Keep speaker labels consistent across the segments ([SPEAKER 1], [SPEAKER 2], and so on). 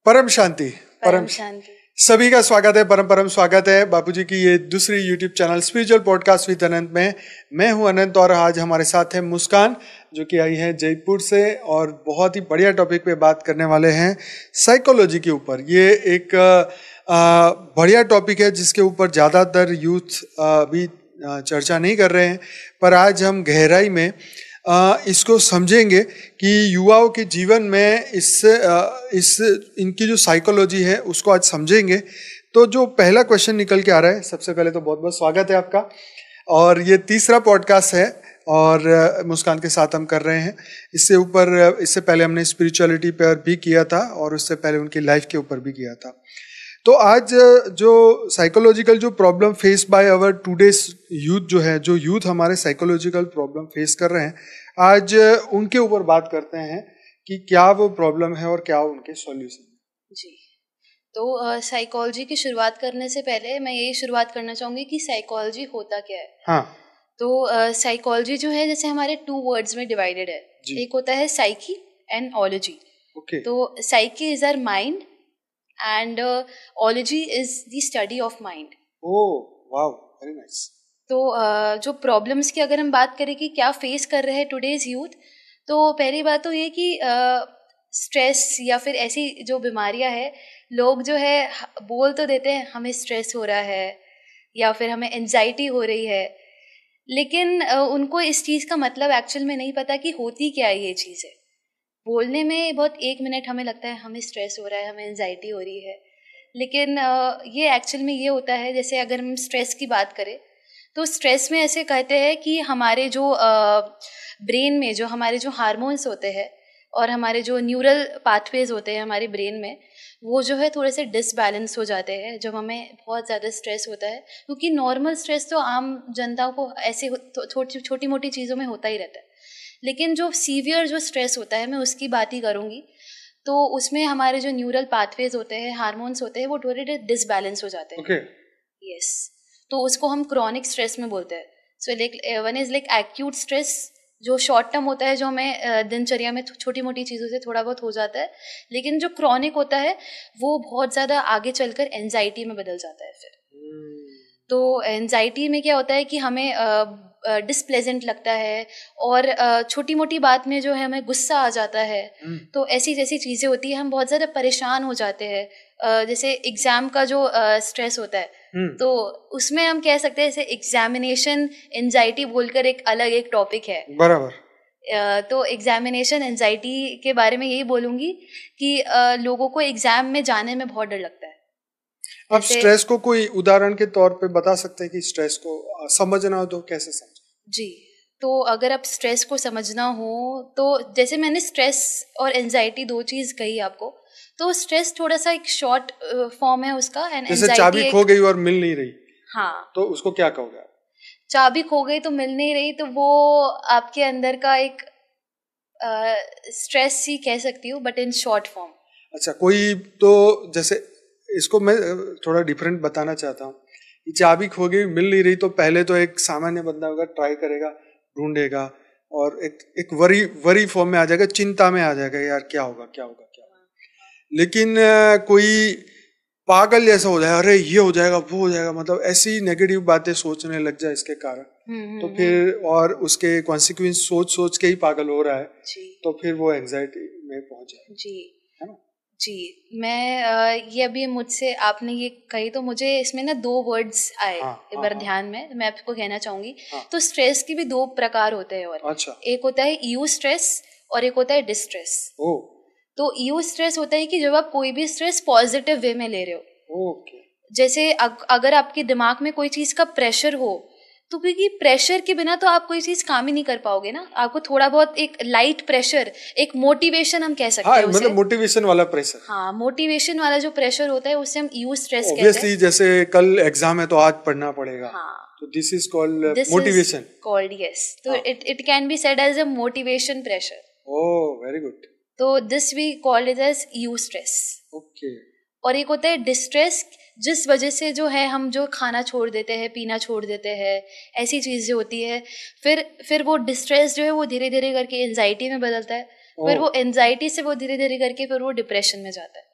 [SPEAKER 1] परम शांति।
[SPEAKER 2] परम शांति।
[SPEAKER 1] सभी का स्वागत है, परम स्वागत है बापूजी की ये दूसरी YouTube channel spiritual podcast with Anant में। मैं हूं अनंत और आज हमारे साथ है मुस्कान, जो कि आई है जयपुर से और बहुत ही बढ़िया टॉपिक पे बात करने वाले हैं, साइकोलॉजी के ऊपर। ये एक बढ़िया टॉपिक है जिसके ऊपर ज़्यादातर यूथ अभी चर्चा नहीं कर रहे हैं, पर आज हम गहराई में इसको समझेंगे कि युवाओं के जीवन में इनकी जो साइकोलॉजी है उसको आज समझेंगे। तो जो पहला क्वेश्चन निकल के आ रहा है, सबसे पहले तो बहुत बहुत स्वागत है आपका। और ये तीसरा पॉडकास्ट है और मुस्कान के साथ हम कर रहे हैं। इससे पहले हमने स्पिरिचुअलिटी पर भी किया था और उससे पहले उनकी लाइफ के ऊपर भी किया था। तो आज जो साइकोलॉजिकल जो problem face by our today's youth जो यूथ हमारे साइकोलॉजिकल प्रॉब्लम फेस कर रहे हैं, आज उनके ऊपर बात करते हैं कि क्या वो प्रॉब्लम है और क्या उनके सॉल्यूशन।
[SPEAKER 2] जी, तो साइकोलॉजी की शुरुआत करने से पहले मैं यही शुरुआत करना चाहूँगी कि साइकोलॉजी होता क्या है।
[SPEAKER 1] हाँ,
[SPEAKER 2] तो साइकोलॉजी जो है जैसे हमारे 2 वर्ड्स में डिवाइडेड है। एक होता है साइकी एंड ओलॉजी।
[SPEAKER 1] ओके।
[SPEAKER 2] तो psyche is our mind and ology is the study of mind.
[SPEAKER 1] Oh, wow, very nice.
[SPEAKER 2] तो जो प्रॉब्लम्स की अगर हम बात करें कि क्या फेस कर रहे हैं टुडेज यूथ, तो पहली बात तो ये कि स्ट्रेस या फिर ऐसी जो बीमारियां है, लोग जो है बोल तो देते हैं हमें स्ट्रेस हो रहा है या फिर हमें एंजाइटी हो रही है, लेकिन उनको इस चीज़ का मतलब एक्चुअल में नहीं पता कि होती क्या है ये चीज़ है। बोलने में बहुत 1 मिनट हमें लगता है हमें स्ट्रेस हो रहा है, हमें एंजाइटी हो रही है, लेकिन ये एक्चुअल में ये होता है, जैसे अगर हम स्ट्रेस की बात करें तो स्ट्रेस में ऐसे कहते हैं कि हमारे जो ब्रेन में जो हमारे जो हार्मोन्स होते हैं और हमारे जो न्यूरल पाथवेज होते हैं हमारे ब्रेन में, वो जो है थोड़े से डिसबैलेंस हो जाते हैं जब हमें बहुत ज़्यादा स्ट्रेस होता है। क्योंकि नॉर्मल स्ट्रेस तो आम जनता को ऐसे छोटी मोटी चीज़ों में होता ही रहता है, लेकिन जो सीवियर जो स्ट्रेस होता है मैं उसकी बात ही करूँगी। तो उसमें हमारे जो न्यूरल पाथवेज होते हैं, हार्मोन्स होते हैं, वो थोड़े डिसबैलेंस हो जाते हैं।
[SPEAKER 1] ओके।
[SPEAKER 2] यस, तो उसको हम क्रॉनिक स्ट्रेस में बोलते हैं। So one is like acute stress, जो शॉर्ट टर्म होता है, जो हमें दिनचर्या में छोटी मोटी चीज़ों से थोड़ा बहुत हो जाता है, लेकिन जो क्रॉनिक होता है वो बहुत ज़्यादा आगे चलकर एंजाइटी में बदल जाता है फिर। तो एंजाइटी में क्या होता है कि हमें डिसप्लेजेंट लगता है और छोटी मोटी बात में जो है हमें गुस्सा आ जाता है। तो ऐसी जैसी चीज़ें होती है, हम बहुत ज़्यादा परेशान हो जाते हैं। जैसे एग्ज़ाम का जो स्ट्रेस होता है, तो उसमें हम कह सकते हैं जैसे एग्जामिनेशन एंजाइटी बोलकर एक अलग एक टॉपिक है।
[SPEAKER 1] बराबर।
[SPEAKER 2] तो एग्जामिनेशन एंजाइटी के बारे में यही बोलूँगी कि लोगों को एग्ज़ाम में जाने में बहुत डर लगता है।
[SPEAKER 1] अब स्ट्रेस को कोई उदाहरण के तौर पे बता सकते हैं कि स्ट्रेस को समझना हो तो कैसे समझें? जी,
[SPEAKER 2] तो अगर आप स्ट्रेस को समझना हो तो जैसे मैंने स्ट्रेस और एंजाइटी 2 चीज़ कही आपको, तो स्ट्रेस थोड़ा सा एक शॉर्ट फॉर्म है उसका, एंड
[SPEAKER 1] जैसे चाबी खो गई और मिल नहीं रही।
[SPEAKER 2] हाँ,
[SPEAKER 1] तो उसको क्या कहोगे?
[SPEAKER 2] चाबी खो गई तो मिल नहीं रही, तो वो आपके अंदर का एक स्ट्रेस ही कह सकती हूँ, बट इन शॉर्ट फॉर्म।
[SPEAKER 1] अच्छा, कोई तो जैसे इसको मैं थोड़ा डिफरेंट बताना चाहता हूँ। चाबी खो गई, मिल नहीं रही, तो पहले तो एक सामान्य बंदा अगर ट्राई करेगा, ढूंढेगा और एक वरी फॉर्म में आ जाएगा, चिंता में आ जाएगा, यार क्या होगा। लेकिन कोई पागल जैसा हो जाए, अरे ये हो जाएगा वो हो जाएगा, मतलब ऐसी नेगेटिव बातें सोचने लग जाए इसके कारण, तो फिर और उसके कॉन्सिक्वेंस सोच के ही पागल हो रहा है, तो फिर वो एंजाइटी में पहुंच जाए।
[SPEAKER 2] जी, है ना? जी, मैं ये अभी मुझसे आपने ये कही तो मुझे इसमें ना 2 वर्ड्स आए एक बार ध्यान में, मैं आपको कहना चाहूंगी। तो स्ट्रेस के भी 2 प्रकार होते हैं, और
[SPEAKER 1] अच्छा। एक
[SPEAKER 2] होता है ईयू स्ट्रेस और एक होता है डिस्ट्रेस। तो ईयू स्ट्रेस होता है कि जब आप कोई भी स्ट्रेस पॉजिटिव वे में ले रहे हो।
[SPEAKER 1] ओके।
[SPEAKER 2] जैसे अगर आपके दिमाग में कोई चीज का प्रेशर हो, तो क्योंकि प्रेशर के बिना तो आप कोई चीज काम ही नहीं कर पाओगे ना, आपको थोड़ा बहुत एक लाइट प्रेशर, एक मोटिवेशन हम कह सकते हैं उसे,
[SPEAKER 1] मतलब मोटिवेशन वाला प्रेशर।
[SPEAKER 2] हाँ, मोटिवेशन वाला जो प्रेशर होता है उसे हम ईयू स्ट्रेस कहते हैं।
[SPEAKER 1] ऑब्वियसली जैसे कल एग्जाम है तो आज पढ़ना पड़ेगा।
[SPEAKER 2] हाँ,
[SPEAKER 1] तो this is called motivation.
[SPEAKER 2] Called yes, तो it can be said as a motivation pressure.
[SPEAKER 1] Oh, very good.
[SPEAKER 2] तो this we called it as eustress.
[SPEAKER 1] Okay.
[SPEAKER 2] और एक होता है डिस्ट्रेस, जिस वजह से जो है हम जो खाना छोड़ देते हैं, पीना छोड़ देते हैं, ऐसी चीज़ जो होती है, फिर वो डिस्ट्रेस जो है वो धीरे धीरे करके एंजाइटी में बदलता है, फिर वो एंजाइटी से वो धीरे धीरे करके फिर वो डिप्रेशन में जाता है।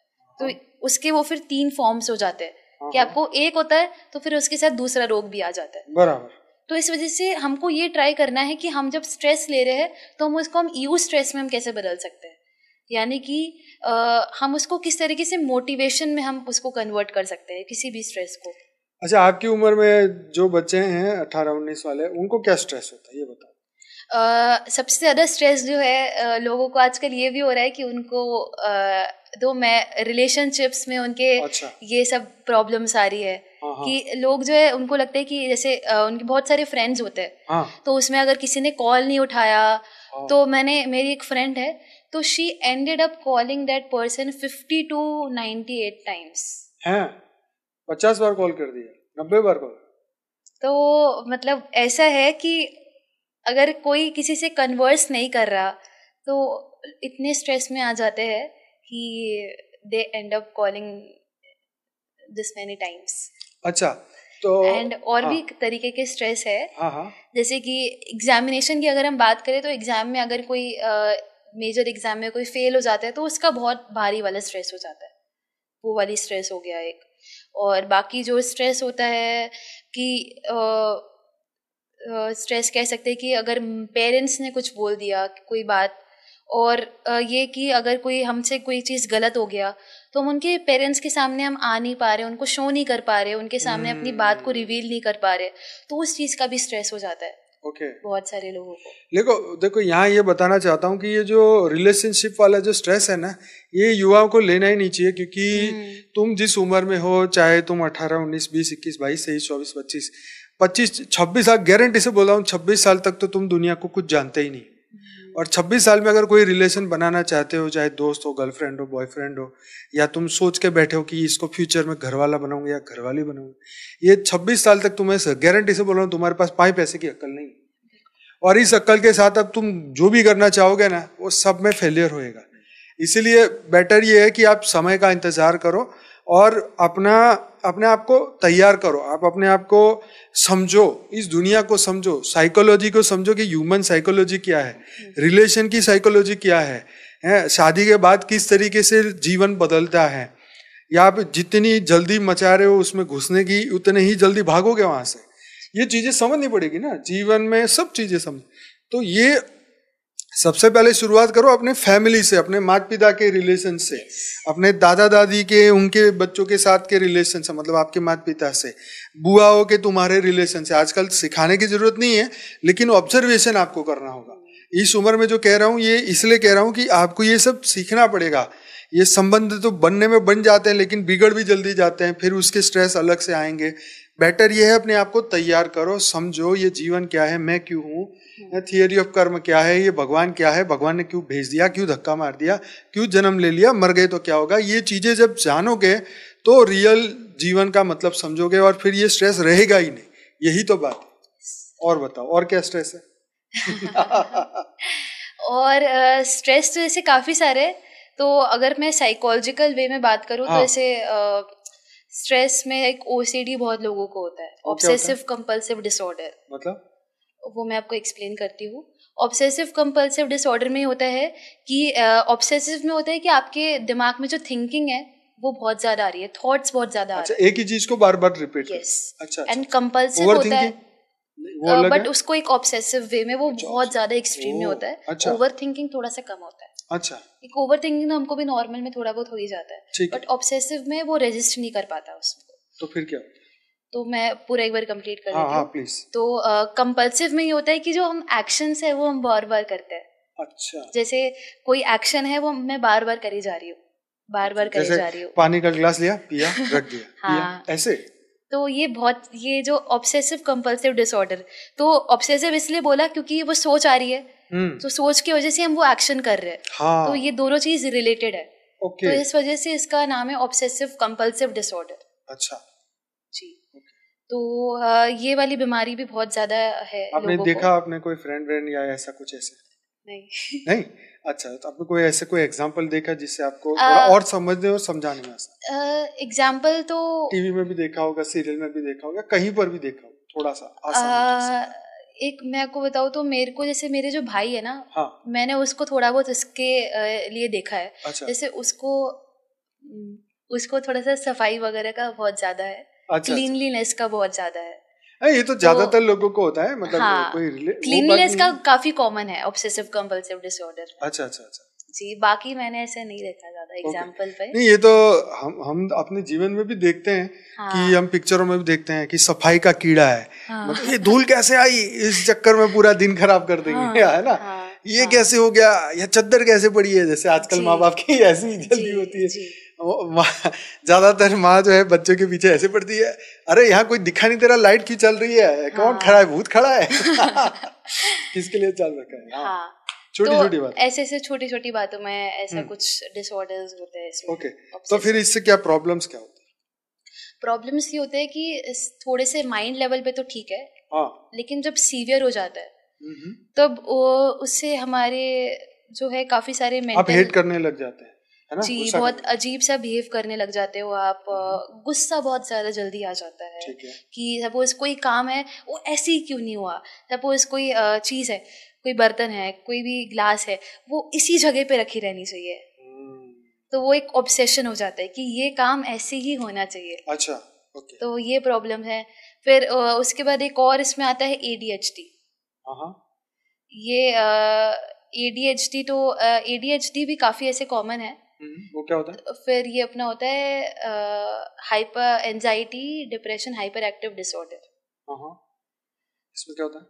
[SPEAKER 2] तो उसके वो फिर 3 फॉर्म्स हो जाते हैं कि आपको एक होता है तो फिर उसके साथ दूसरा रोग भी आ जाता है।
[SPEAKER 1] बराबर।
[SPEAKER 2] तो इस वजह से हमको ये ट्राई करना है कि हम जब स्ट्रेस ले रहे हैं तो हम यू स्ट्रेस में हम कैसे बदल सकते हैं, यानी कि हम उसको किस तरीके से मोटिवेशन में हम उसको कन्वर्ट कर सकते हैं किसी भी स्ट्रेस को।
[SPEAKER 1] अच्छा, आपकी उम्र में जो बच्चे हैं 18-19 वाले, उनको क्या स्ट्रेस होता है ये बताओ।
[SPEAKER 2] सबसे ज्यादा स्ट्रेस जो है लोगों को आजकल ये भी हो रहा है कि उनको तो मैं रिलेशनशिप्स में उनके
[SPEAKER 1] अच्छा।
[SPEAKER 2] ये सब प्रॉब्लम्स आ रही है कि लोग जो है उनको लगता है कि जैसे उनके बहुत सारे फ्रेंड्स होते हैं तो उसमें अगर किसी ने कॉल नहीं उठाया तो मेरी एक फ्रेंड है तो she ended up calling that person 50 to 98 times.
[SPEAKER 1] हैं 50 बार कॉल कर दिया, 90 बार कॉल।
[SPEAKER 2] तो मतलब ऐसा है कि अगर कोई किसी से कन्वर्स नहीं कर रहा तो इतने स्ट्रेस में आ जाते हैं कि they end up calling this many times.
[SPEAKER 1] अच्छा, तो
[SPEAKER 2] एंड और भी तरीके के स्ट्रेस है।
[SPEAKER 1] हाँ।
[SPEAKER 2] जैसे कि एग्जामिनेशन की अगर हम बात करें तो एग्जाम में अगर कोई मेजर एग्जाम में कोई फेल हो जाता है तो उसका बहुत भारी वाला स्ट्रेस हो जाता है, वो वाली स्ट्रेस हो गया एक। और बाकी जो स्ट्रेस होता है कि स्ट्रेस कह सकते हैं कि अगर पेरेंट्स ने कुछ बोल दिया कोई बात, और ये कि अगर कोई हमसे कोई चीज़ गलत हो गया तो हम उनके पेरेंट्स के सामने हम आ नहीं पा रहे, उनको शो नहीं कर पा रहे, उनके सामने अपनी बात को रिवील नहीं कर पा रहे, तो उस चीज़ का भी स्ट्रेस हो जाता है बहुत सारे लोगों को।
[SPEAKER 1] देखो यहाँ ये बताना चाहता हूँ कि ये जो रिलेशनशिप वाला जो स्ट्रेस है ना, ये युवाओं को लेना ही नहीं चाहिए, क्योंकि तुम जिस उम्र में हो, चाहे तुम 18, 19, 20, 21, 22, 23, 24, 25, 25, 26 साल, गारंटी से बोल रहा हूँ 26 साल तक तो तुम दुनिया को कुछ जानते ही नहीं। और 26 साल में अगर कोई रिलेशन बनाना चाहते हो, चाहे दोस्त हो, गर्लफ्रेंड हो, बॉयफ्रेंड हो, या तुम सोच के बैठे हो कि इसको फ्यूचर में घरवाला बनाऊंगा या घरवाली बनाऊंगा, ये 26 साल तक तुम्हें गारंटी से बोल रहा हूँ तुम्हारे पास 5 पैसे की अक्ल नहीं। और इस अक्ल के साथ अब तुम जो भी करना चाहोगे ना, वो सब में फेलियर होएगा। इसीलिए बेटर ये है कि आप समय का इंतजार करो और अपने आप को तैयार करो, आप अपने आप को समझो, इस दुनिया को समझो, साइकोलॉजी को समझो कि ह्यूमन साइकोलॉजी क्या है, रिलेशन की साइकोलॉजी क्या है, शादी के बाद किस तरीके से जीवन बदलता है, या आप जितनी जल्दी मचा रहे हो उसमें घुसने की, उतने ही जल्दी भागोगे वहां से। ये चीजें समझनी पड़ेगी ना जीवन में, सब चीजें समझ। तो ये सबसे पहले शुरुआत करो अपने फैमिली से, अपने माता पिता के रिलेशन से, अपने दादा दादी के, उनके बच्चों के साथ के रिलेशन से, मतलब आपके माता पिता से, बुआओं के तुम्हारे रिलेशन से। आजकल सिखाने की जरूरत नहीं है, लेकिन ऑब्जर्वेशन आपको करना होगा। इस उम्र में जो कह रहा हूँ, ये इसलिए कह रहा हूँ कि आपको ये सब सीखना पड़ेगा। ये संबंध तो बनने में बन जाते हैं, लेकिन बिगड़ भी जल्दी जाते हैं, फिर उसके स्ट्रेस अलग से आएंगे। बेटर ये है अपने आप को तैयार करो, समझो ये जीवन क्या है, मैं क्यों हूँ, थियरी ऑफ कर्म क्या है, ये भगवान क्या है, भगवान ने क्यों भेज दिया, क्यों धक्का मार दिया, क्यों जन्म ले लिया, मर गए तो क्या होगा। ये चीजें जब जानोगे तो रियल जीवन का मतलब समझोगे, और फिर ये स्ट्रेस रहेगा ही नहीं। यही तो बात है। और बताओ, और क्या स्ट्रेस है?
[SPEAKER 2] और स्ट्रेस तो ऐसे काफी सारे, तो अगर मैं साइकोलॉजिकल वे में बात करूँ तो ऐसे स्ट्रेस में एक ओसीडी बहुत लोगों को होता है, ऑब्सेसिव कंपल्सिव डिसऑर्डर।
[SPEAKER 1] मतलब
[SPEAKER 2] वो मैं आपको एक्सप्लेन करती हूँ। ऑब्सेसिव कंपल्सिव डिसऑर्डर में होता है कि ऑब्सेसिव में होता है कि आपके दिमाग में जो थिंकिंग है वो बहुत ज्यादा आ रही है, थॉट्स बहुत ज्यादा आ रहे हैं,
[SPEAKER 1] एक ही चीज को बार बार रिपीट।
[SPEAKER 2] यस। एंड कंपल्सिव होता है, बट उसको एक ऑब्सेसिव वे में वो बहुत ज्यादा एक्सट्रीम में होता है। ओवर थिंकिंग थोड़ा सा कम होता है।
[SPEAKER 1] अच्छा,
[SPEAKER 2] एक ओवर थिंकिंग तो हमको भी नॉर्मल में थोड़ा बहुत हो ही जाता है, बट ऑब्सेसिव में वो रेजिस्ट नहीं कर पाता उसको।
[SPEAKER 1] तो फिर क्या?
[SPEAKER 2] तो मैं पूरा एक बार कंप्लीट कर देती हूँ।
[SPEAKER 1] प्लीज।
[SPEAKER 2] तो कंपल्सिव में ये होता है कि जो हम एक्शंस है वो हम बार बार करते हैं।
[SPEAKER 1] अच्छा,
[SPEAKER 2] जैसे कोई एक्शन है वो मैं बार बार करी जा रही हूँ, बार बार करी जा रही हूँ।
[SPEAKER 1] पानी का गिलास लिया, पिया, रख दिया,
[SPEAKER 2] हाँ,
[SPEAKER 1] ऐसे।
[SPEAKER 2] तो ये जो ऑब्सेसिव कंपल्सिव डिसऑर्डर, तो ऑब्सेसिव इसलिए बोला क्योंकि वो सोच आ रही है, तो सोच की वजह से हम वो एक्शन कर रहे हैं।
[SPEAKER 1] हाँ।
[SPEAKER 2] तो ये दोनों चीज रिलेटेड है।
[SPEAKER 1] ओके।
[SPEAKER 2] तो इस वजह से इसका नाम है ऑब्सेसिव कंपल्सिव डिसऑर्डर।
[SPEAKER 1] अच्छा
[SPEAKER 2] जी। तो ये वाली बीमारी भी बहुत ज्यादा है।
[SPEAKER 1] आपने देखा, आपने कोई फ्रेंड या ऐसा कुछ ऐसे? नहीं। अच्छा, तो आपने कोई ऐसे कोई एग्जांपल देखा जिससे आपको थोड़ा और समझने और समझाने में आसान?
[SPEAKER 2] एग्जांपल तो
[SPEAKER 1] टीवी में भी देखा होगा, सीरियल में भी देखा होगा, कहीं पर भी देखा होगा, थोड़ा सा आसान।
[SPEAKER 2] एक मैं आपको बताऊँ तो मेरे को, जैसे मेरे जो भाई है ना,
[SPEAKER 1] हाँ,
[SPEAKER 2] मैंने उसको थोड़ा बहुत इसके लिए देखा है।
[SPEAKER 1] अच्छा।
[SPEAKER 2] जैसे उसको उसको थोड़ा सा सफाई वगैरह का बहुत ज्यादा है, क्लीनलीनेस का बहुत ज्यादा है।
[SPEAKER 1] ये तो ज्यादातर लोगों को होता है, मतलब
[SPEAKER 2] हाँ,
[SPEAKER 1] कोई
[SPEAKER 2] क्लीनलीनेस का काफी कॉमन है ऑब्सेसिव कंपल्सिव डिसऑर्डर।
[SPEAKER 1] अच्छा अच्छा अच्छा
[SPEAKER 2] जी, बाकी मैंने ऐसे नहीं देखा ज्यादा एग्जांपल पे।
[SPEAKER 1] नहीं, ये तो हम अपने जीवन में भी देखते हैं कि हम पिक्चरों में भी देखते हैं कि सफाई का कीड़ा है, मतलब ये धूल कैसे आई, इस चक्कर में पूरा दिन खराब कर देंगे, है ना, ये कैसे हो गया, या चद्दर कैसे पड़ी है, जैसे आजकल माँ बाप की ऐसी जल्दी होती है। ज्यादातर माँ जो है बच्चों के पीछे ऐसे पड़ती है, अरे यहाँ कोई दिखा नहीं, तेरा लाइट क्यों चल रही है, कौन खड़ा है, भूत खड़ा है, किसके लिए चल रखा है। हाँ, छोटी छोटी बात,
[SPEAKER 2] ऐसे छोटी छोटी बातों में ऐसा कुछ डिसऑर्डर्स होते हैं इसमें।
[SPEAKER 1] ओके, तो फिर इससे क्या प्रॉब्लम्स क्या होते हैं?
[SPEAKER 2] प्रॉब्लम्स ये होते हैं कि थोड़े से माइंड लेवल पे तो ठीक है, लेकिन जब सीवियर हो जाता है तब उससे हमारे जो है काफी सारे मेंटल,
[SPEAKER 1] आप हेट करने लग जाते हैं, है ना?
[SPEAKER 2] जी, बहुत अजीब सा बिहेव करने लग जाते हो आप, गुस्सा बहुत ज्यादा जल्दी आ जाता है कि सपोज कोई काम है वो ऐसे ही क्यों नहीं हुआ, सपोज कोई चीज है, कोई बर्तन है, कोई भी ग्लास है, वो इसी जगह पे रखी रहनी चाहिए, तो वो एक ऑब्सेशन हो जाता है कि ये काम ऐसे ही होना चाहिए।
[SPEAKER 1] अच्छा, ओके।
[SPEAKER 2] तो ये प्रॉब्लम है। फिर उसके बाद एक और इसमें आता है ADHD। ये ADHD, तो ADHD भी काफी ऐसे कॉमन है।
[SPEAKER 1] वो क्या होता है?
[SPEAKER 2] फिर ये अपना होता है hyper anxiety depression hyper active disorder.
[SPEAKER 1] इसमें क्या होता है?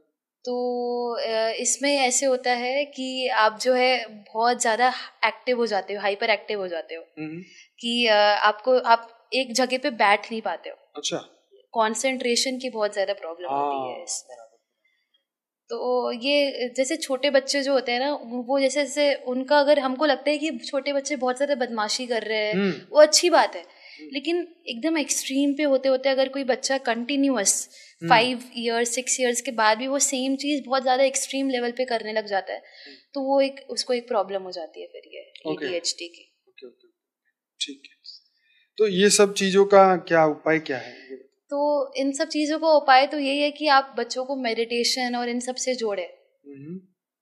[SPEAKER 2] तो इसमें ऐसे होता है कि आप जो है बहुत ज्यादा एक्टिव हो जाते हो, हाइपर एक्टिव हो जाते हो, कि आप एक जगह पे बैठ नहीं पाते हो।
[SPEAKER 1] अच्छा,
[SPEAKER 2] कंसंट्रेशन की बहुत ज्यादा प्रॉब्लम होती है इसमें। तो ये जैसे छोटे बच्चे जो होते हैं ना, वो जैसे जैसे उनका, अगर हमको लगता है कि छोटे बच्चे बहुत ज्यादा बदमाशी कर रहे हैं, वो अच्छी बात है, लेकिन एकदम एक्सट्रीम पे होते होते अगर कोई बच्चा कंटिन्यूअस 5 years 6 years के बाद भी वो सेम चीज बहुत ज्यादा एक्सट्रीम लेवल पे करने लग जाता है, तो वो उसको एक प्रॉब्लम हो जाती है फिर ये ADHD की।
[SPEAKER 1] ठीक है, तो ये सब चीजों का क्या उपाय क्या है?
[SPEAKER 2] तो इन सब चीजों का उपाय तो यही है कि आप बच्चों को मेडिटेशन और इन सब से जोड़े,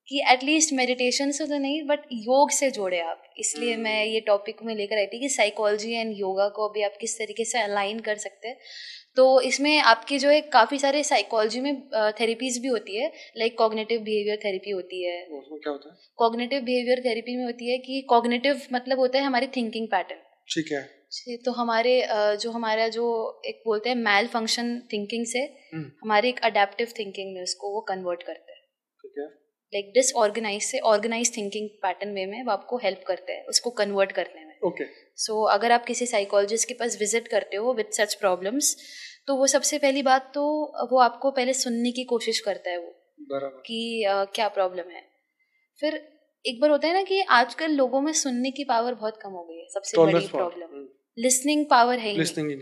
[SPEAKER 2] कि एटलीस्ट मेडिटेशन से तो नहीं बट योग से जोड़े आप। इसलिए मैं ये टॉपिक में लेकर आई थी कि साइकोलॉजी एंड योगा को भी आप किस तरीके से अलाइन कर सकते हैं। तो इसमें आपकी जो है काफ़ी सारे साइकोलॉजी में थेरेपीज भी होती है, लाइक कॉग्निटिव बिहेवियर थेरेपी होती है।
[SPEAKER 1] उसमें क्या होता है?
[SPEAKER 2] कॉग्निटिव बिहेवियर थेरेपी में होती है कि कॉग्निटिव मतलब होता है हमारी थिंकिंग पैटर्न।
[SPEAKER 1] ठीक है।
[SPEAKER 2] तो हमारा जो एक बोलते हैं मैल फंक्शन थिंकिंग से हमारे एक अडेप्टिव थिंकिंग में उसको वो कन्वर्ट करते हैं।
[SPEAKER 1] ठीक है।
[SPEAKER 2] लाइक डिसऑर्गेनाइज से ऑर्गेनाइज थिंकिंग पैटर्न वे में वो आपको हेल्प करते हैं उसको कन्वर्ट करने में।
[SPEAKER 1] ओके।
[SPEAKER 2] सो अगर आप किसी साइकोलॉजिस्ट के पास विजिट करते हो विद सच प्रॉब्लम्स, तो वो सबसे पहली बात तो वो आपको पहले सुनने की कोशिश करता है, वो बराबर कि क्या प्रॉब्लम है। फिर एक बार होता है ना कि आजकल लोगों में सुनने की पावर बहुत कम हो गई है, सबसे बड़ी प्रॉब्लम लिसनिंग पावर है ही नहीं।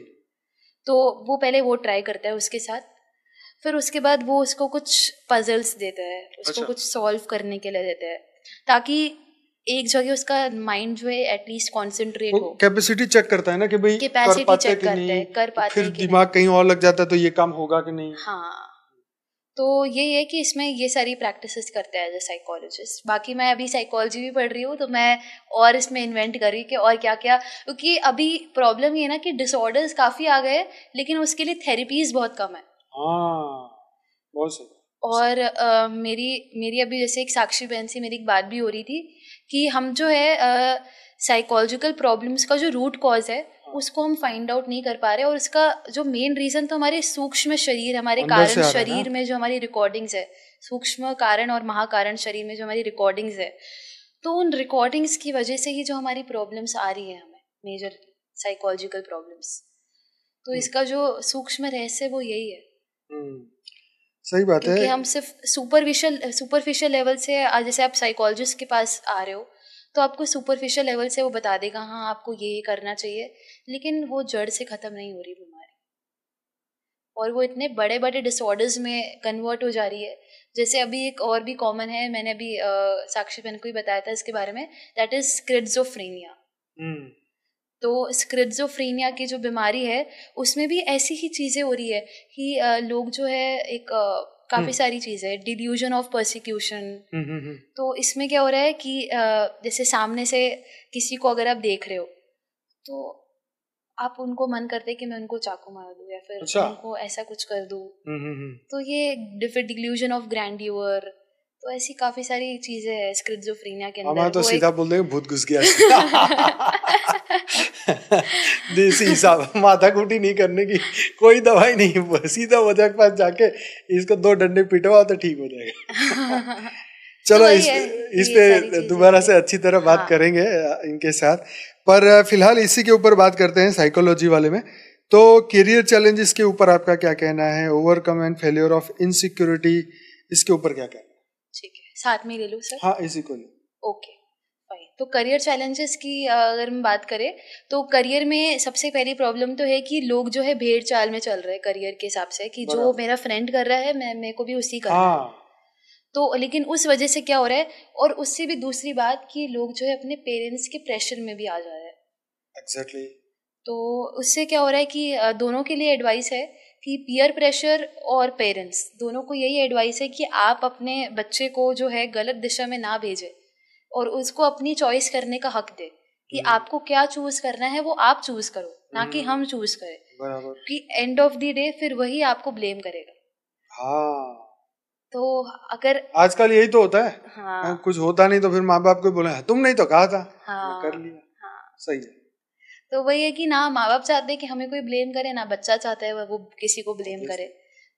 [SPEAKER 2] तो वो पहले वो ट्राई करता है उसके साथ, फिर उसके बाद वो उसको कुछ पजल्स देता है, उसको कुछ सॉल्व करने के लिए देता है, ताकि एक जगह उसका माइंड जो है एटलीस्ट कॉन्सेंट्रेट हो।
[SPEAKER 1] कैपेसिटी चेक करता है ना कि भाई
[SPEAKER 2] कैपेसिटी चेक करता है, कर पाते
[SPEAKER 1] फिर दिमाग कहीं और लग जाता है तो ये काम होगा कि नहीं।
[SPEAKER 2] हाँ, तो यही है कि इसमें ये सारी प्रैक्टिसेस करते हैं एज ए साइकोलॉजिस्ट। बाकी मैं अभी साइकोलॉजी भी पढ़ रही हूँ, तो मैं और इसमें इन्वेंट कर रही हूँ कि और क्या क्या, क्योंकि अभी प्रॉब्लम ये है ना कि डिसऑर्डर्स काफ़ी आ गए लेकिन उसके लिए थेरेपीज बहुत कम है।
[SPEAKER 1] बहुत सही।
[SPEAKER 2] और मेरी अभी जैसे एक साक्षी बहन से मेरी एक बात भी हो रही थी कि हम जो है साइकोलॉजिकल प्रॉब्लम्स का जो रूट कॉज है उसको हम फाइंड आउट नहीं कर पा रहे, और इसका जो मेन रीजन तो हमारे सूक्ष्म शरीर, हमारे कारण शरीर में जो हमारी रिकॉर्डिंग्स है, सूक्ष्म कारण और महाकारण शरीर में जो हमारी रिकॉर्डिंग्स है, तो उन रिकॉर्डिंग्स की वजह से ही जो हमारी प्रॉब्लम्स आ रही है हमें, मेजर साइकोलॉजिकल प्रॉब्लम्स। तो इसका जो सूक्ष्म रहस्य वो यही है।
[SPEAKER 1] सही बात है,
[SPEAKER 2] क्योंकि हम सिर्फ सुपरफिशियल लेवल से, जैसे आप साइकोलॉजिस्ट के पास आ रहे हो तो आपको सुपरफिशियल लेवल से वो बता देगा हाँ आपको ये करना चाहिए, लेकिन वो जड़ से ख़त्म नहीं हो रही बीमारी, और वो इतने बड़े बड़े डिसऑर्डर्स में कन्वर्ट हो जा रही है। जैसे अभी एक और भी कॉमन है, मैंने अभी साक्षी बहन को ही बताया था इसके बारे में, दैट इज स्किज़ोफ्रेनिया। तो स्किज़ोफ्रेनिया की जो बीमारी है उसमें भी ऐसी ही चीज़ें हो रही है कि लोग जो है एक काफ़ी सारी चीज़ें, डिल्यूजन ऑफ परसिक्यूशन। तो इसमें क्या हो रहा है कि जैसे सामने से किसी को अगर आप देख रहे हो तो आप उनको मन करते कि मैं उनको चाकू मार दूं या फिर
[SPEAKER 1] अच्छा।
[SPEAKER 2] उनको ऐसा कुछ कर दूं। तो ये डिल्यूजन ऑफ ग्रैंडियर, तो ऐसी काफी सारी चीजें हैं स्किज़ोफ्रेनिया के अंदर।
[SPEAKER 1] हमारा तो सीधा बोल देंगे भूत घुस गया। देसी हिसाब, माथा कुटी नहीं करने की कोई दवाई नहीं, सीधा वजह के पास जाके इसको 2 डंडे पिटवाओ तो ठीक हो जाएगा। चलो
[SPEAKER 2] तो
[SPEAKER 1] इस पे दोबारा से अच्छी तरह बात करेंगे इनके साथ, पर फिलहाल इसी के ऊपर बात करते हैं साइकोलॉजी वाले में। तो करियर चैलेंजेस के ऊपर आपका क्या कहना है? Overcome and failure of insecurity, इसके ऊपर क्या कहना है?
[SPEAKER 2] ठीक है, साथ में ले लूं सर?
[SPEAKER 1] हाँ, इसी को ले।
[SPEAKER 2] Okay fine. तो करियर चैलेंजेस की अगर हम बात करें तो करियर में सबसे पहली प्रॉब्लम तो है कि लोग जो है भेड़ चाल में चल रहे हैं करियर के हिसाब से, कि जो मेरा फ्रेंड कर रहा है मेरे को भी उसी करना है। तो लेकिन उस वजह से क्या हो रहा है, और उससे भी दूसरी बात कि लोग जो है अपने पेरेंट्स के प्रेशर में भी आ जा रहे हैं।
[SPEAKER 1] एग्जैक्टली।
[SPEAKER 2] तो उससे क्या हो रहा है कि दोनों के लिए एडवाइस है कि पीयर प्रेशर और पेरेंट्स दोनों को यही एडवाइस है कि आप अपने बच्चे को जो है गलत दिशा में ना भेजें और उसको अपनी चॉइस करने का हक दे कि आपको क्या चूज करना है वो आप चूज करो, ना कि हम चूज करें।
[SPEAKER 1] बराबर।
[SPEAKER 2] कि एंड ऑफ द डे फिर वही आपको ब्लेम करेगा।
[SPEAKER 1] हाँ,
[SPEAKER 2] तो अगर
[SPEAKER 1] आजकल यही तो होता है।
[SPEAKER 2] हाँ,
[SPEAKER 1] कुछ होता नहीं तो फिर माँ बाप को बोले तुम नहीं तो कहा था।
[SPEAKER 2] हाँ,
[SPEAKER 1] कर लिया।
[SPEAKER 2] हाँ,
[SPEAKER 1] सही है।
[SPEAKER 2] तो वही है कि ना माँ बाप चाहते हैं कि हमें कोई ब्लेम करे, ना बच्चा चाहता है वो किसी को ब्लेम करे।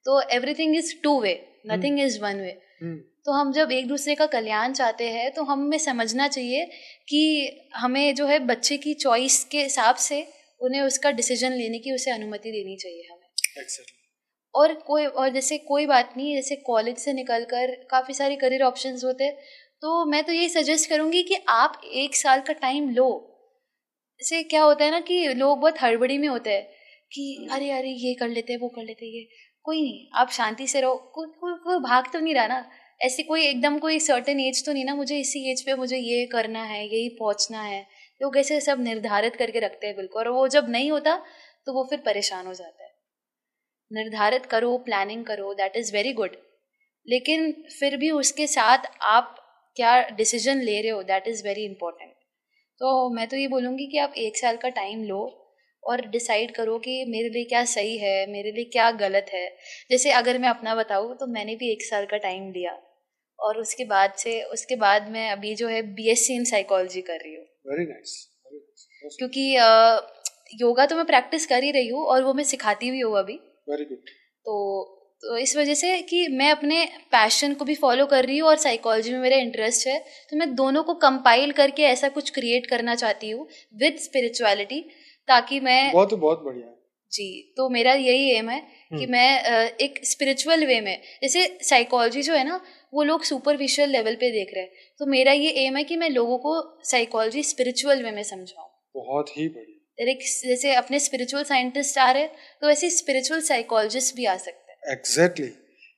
[SPEAKER 2] तो everything is 2 way, nothing is 1 वे। तो हम जब एक दूसरे का कल्याण चाहते हैं तो हमें समझना चाहिए कि हमें जो है बच्चे की चॉइस के हिसाब से उन्हें उसका डिसीजन लेने की उसे अनुमति देनी चाहिए हमें।
[SPEAKER 1] Exactly.
[SPEAKER 2] और जैसे कोई बात नहीं, जैसे कॉलेज से निकलकर काफ़ी सारे करियर ऑप्शंस होते हैं, तो मैं तो यही सजेस्ट करूँगी कि आप 1 साल का टाइम लो। इससे क्या होता है ना कि लोग बहुत हड़बड़ी में होते हैं कि अरे अरे ये कर लेते हैं वो कर लेते हैं, ये कोई नहीं, आप शांति से रहो। कोई भाग तो नहीं रहा ना, ऐसी कोई एकदम कोई सर्टेन एज तो नहीं ना, मुझे इसी एज पे मुझे ये करना है, यही पहुंचना है। लोग ऐसे सब निर्धारित करके रखते हैं बिल्कुल, और वो जब नहीं होता तो वो फिर परेशान हो जाता है। निर्धारित करो, प्लानिंग करो, दैट इज़ वेरी गुड, लेकिन फिर भी उसके साथ आप क्या डिसीजन ले रहे हो दैट इज़ वेरी इंपॉर्टेंट। तो मैं तो ये बोलूँगी कि आप 1 साल का टाइम लो और डिसाइड करो कि मेरे लिए क्या सही है, मेरे लिए क्या गलत है। जैसे अगर मैं अपना बताऊँ तो मैंने भी 1 साल का टाइम लिया, और उसके बाद मैं अभी जो है BSc इन साइकोलॉजी कर रही हूँ।
[SPEAKER 1] Very nice.
[SPEAKER 2] क्योंकि योगा तो मैं प्रैक्टिस कर ही रही हूँ और वो मैं सिखाती भी हूँ अभी।
[SPEAKER 1] Very good.
[SPEAKER 2] तो इस वजह से कि मैं अपने पैशन को भी फॉलो कर रही हूँ और साइकोलॉजी में मेरा इंटरेस्ट है, तो मैं दोनों को कंपाइल करके ऐसा कुछ क्रिएट करना चाहती हूँ विद स्पिरिचुअलिटी, ताकि मैं
[SPEAKER 1] बहुत बढ़िया
[SPEAKER 2] जी। तो मेरा यही एम है कि मैं एक स्पिरिचुअल वे में, जैसे साइकोलॉजी जो है ना वो लोग सुपरफिशियल लेवल पे देख रहे हैं, तो मेरा ये एम है कि मैं लोगों को साइकोलॉजी स्पिरिचुअल वे में समझाऊँ।
[SPEAKER 1] बहुत ही बढ़िया।
[SPEAKER 2] जैसे अपने स्पिरिचुअल साइंटिस्ट आ रहे, तो वैसे स्पिरिचुअल साइकोलॉजिस्ट भी आ सकते हैं।
[SPEAKER 1] एग्जैक्टली।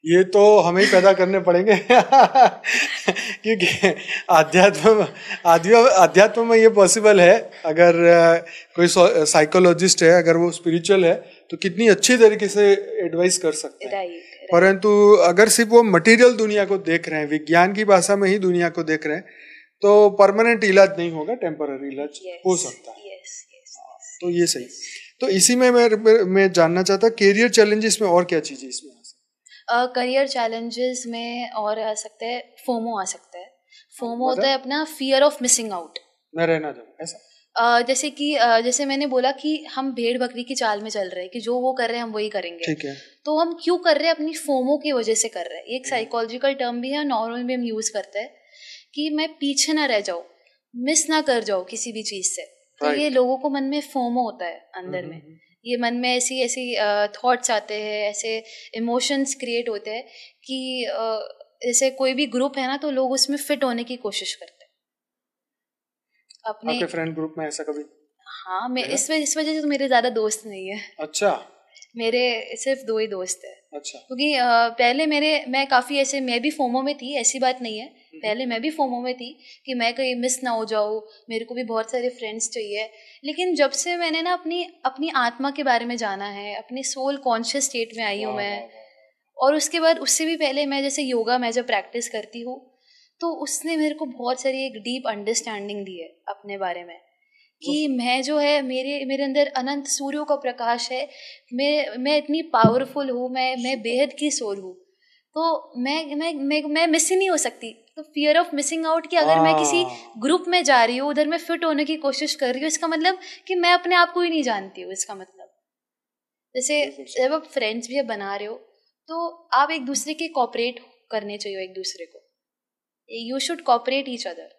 [SPEAKER 1] ये तो हमें ही पैदा करने पड़ेंगे क्योंकि अध्यात्म में ये पॉसिबल है। अगर कोई साइकोलॉजिस्ट है, अगर वो स्पिरिचुअल है तो कितनी अच्छी तरीके से एडवाइस कर सकते हैं। परंतु अगर सिर्फ वो मटेरियल दुनिया को देख रहे हैं, विज्ञान की भाषा में ही दुनिया को देख रहे हैं, तो परमानेंट इलाज नहीं होगा, टेम्पररी इलाज हो सकता है। तो ये सही। तो इसी में मैं जानना चाहता, करियर चैलेंजेस में और क्या चीजें इसमें
[SPEAKER 2] करियर चैलेंजेस में और आ सकते हैं, फोमो आ सकता है। फोमो होता है अपना फियर ऑफ मिसिंग आउट,
[SPEAKER 1] मैं रहना चाहूँ ऐसा।
[SPEAKER 2] जैसे मैंने बोला कि हम भेड़ बकरी की चाल में चल रहे हैं कि जो वो कर रहे हैं हम वही करेंगे।
[SPEAKER 1] ठीक है।
[SPEAKER 2] तो हम क्यों कर रहे हैं? अपनी फोमो की वजह से कर रहे हैं। एक साइकोलॉजिकल टर्म भी है, नॉर्मल भी हम यूज करते हैं कि मैं पीछे ना रह जाऊँ, मिस ना कर जाऊँ किसी भी चीज से। तो ये लोगों को मन में फोमो होता है अंदर में, ये मन में ऐसी थॉट्स आते हैं, ऐसे इमोशंस क्रिएट होते हैं कि जैसे कोई भी ग्रुप है ना तो लोग उसमें फिट होने की कोशिश करते हैं अपने।
[SPEAKER 1] आपके फ्रेंड ग्रुप में ऐसा कभी?
[SPEAKER 2] हाँ, मैं इस वजह से तो मेरे ज्यादा दोस्त नहीं है। अच्छा। मेरे सिर्फ 2 ही दोस्त है। अच्छा। क्योंकि पहले मैं काफी ऐसे, मैं भी फोमो में थी, ऐसी बात नहीं है, पहले मैं भी फोमो में थी कि मैं कहीं मिस ना हो जाऊँ, मेरे को भी बहुत सारे फ्रेंड्स चाहिए। लेकिन जब से मैंने ना अपनी आत्मा के बारे में जाना है, अपनी सोल कॉन्शियस स्टेट में आई हूँ मैं, और उसके बाद उससे भी पहले मैं जैसे योगा मैं जब प्रैक्टिस करती हूँ तो उसने मेरे को बहुत सारी एक डीप अंडरस्टैंडिंग दी है अपने बारे में, कि मैं जो है मेरे अंदर अनंत सूर्यों का प्रकाश है, मैं इतनी पावरफुल हूँ, मैं बेहद की सोल हूँ, तो मैं मिस ही नहीं हो सकती। तो फियर ऑफ मिसिंग आउट कि अगर मैं किसी ग्रुप में जा रही हूँ, उधर मैं फिट होने की कोशिश कर रही हूँ, इसका मतलब कि मैं अपने आप को ही नहीं जानती हूँ। इसका मतलब जैसे जब आप फ्रेंड्स भी बना रहे हो तो आप एक दूसरे के कोऑपरेट करने चाहिए, एक दूसरे को you should cooperate each other,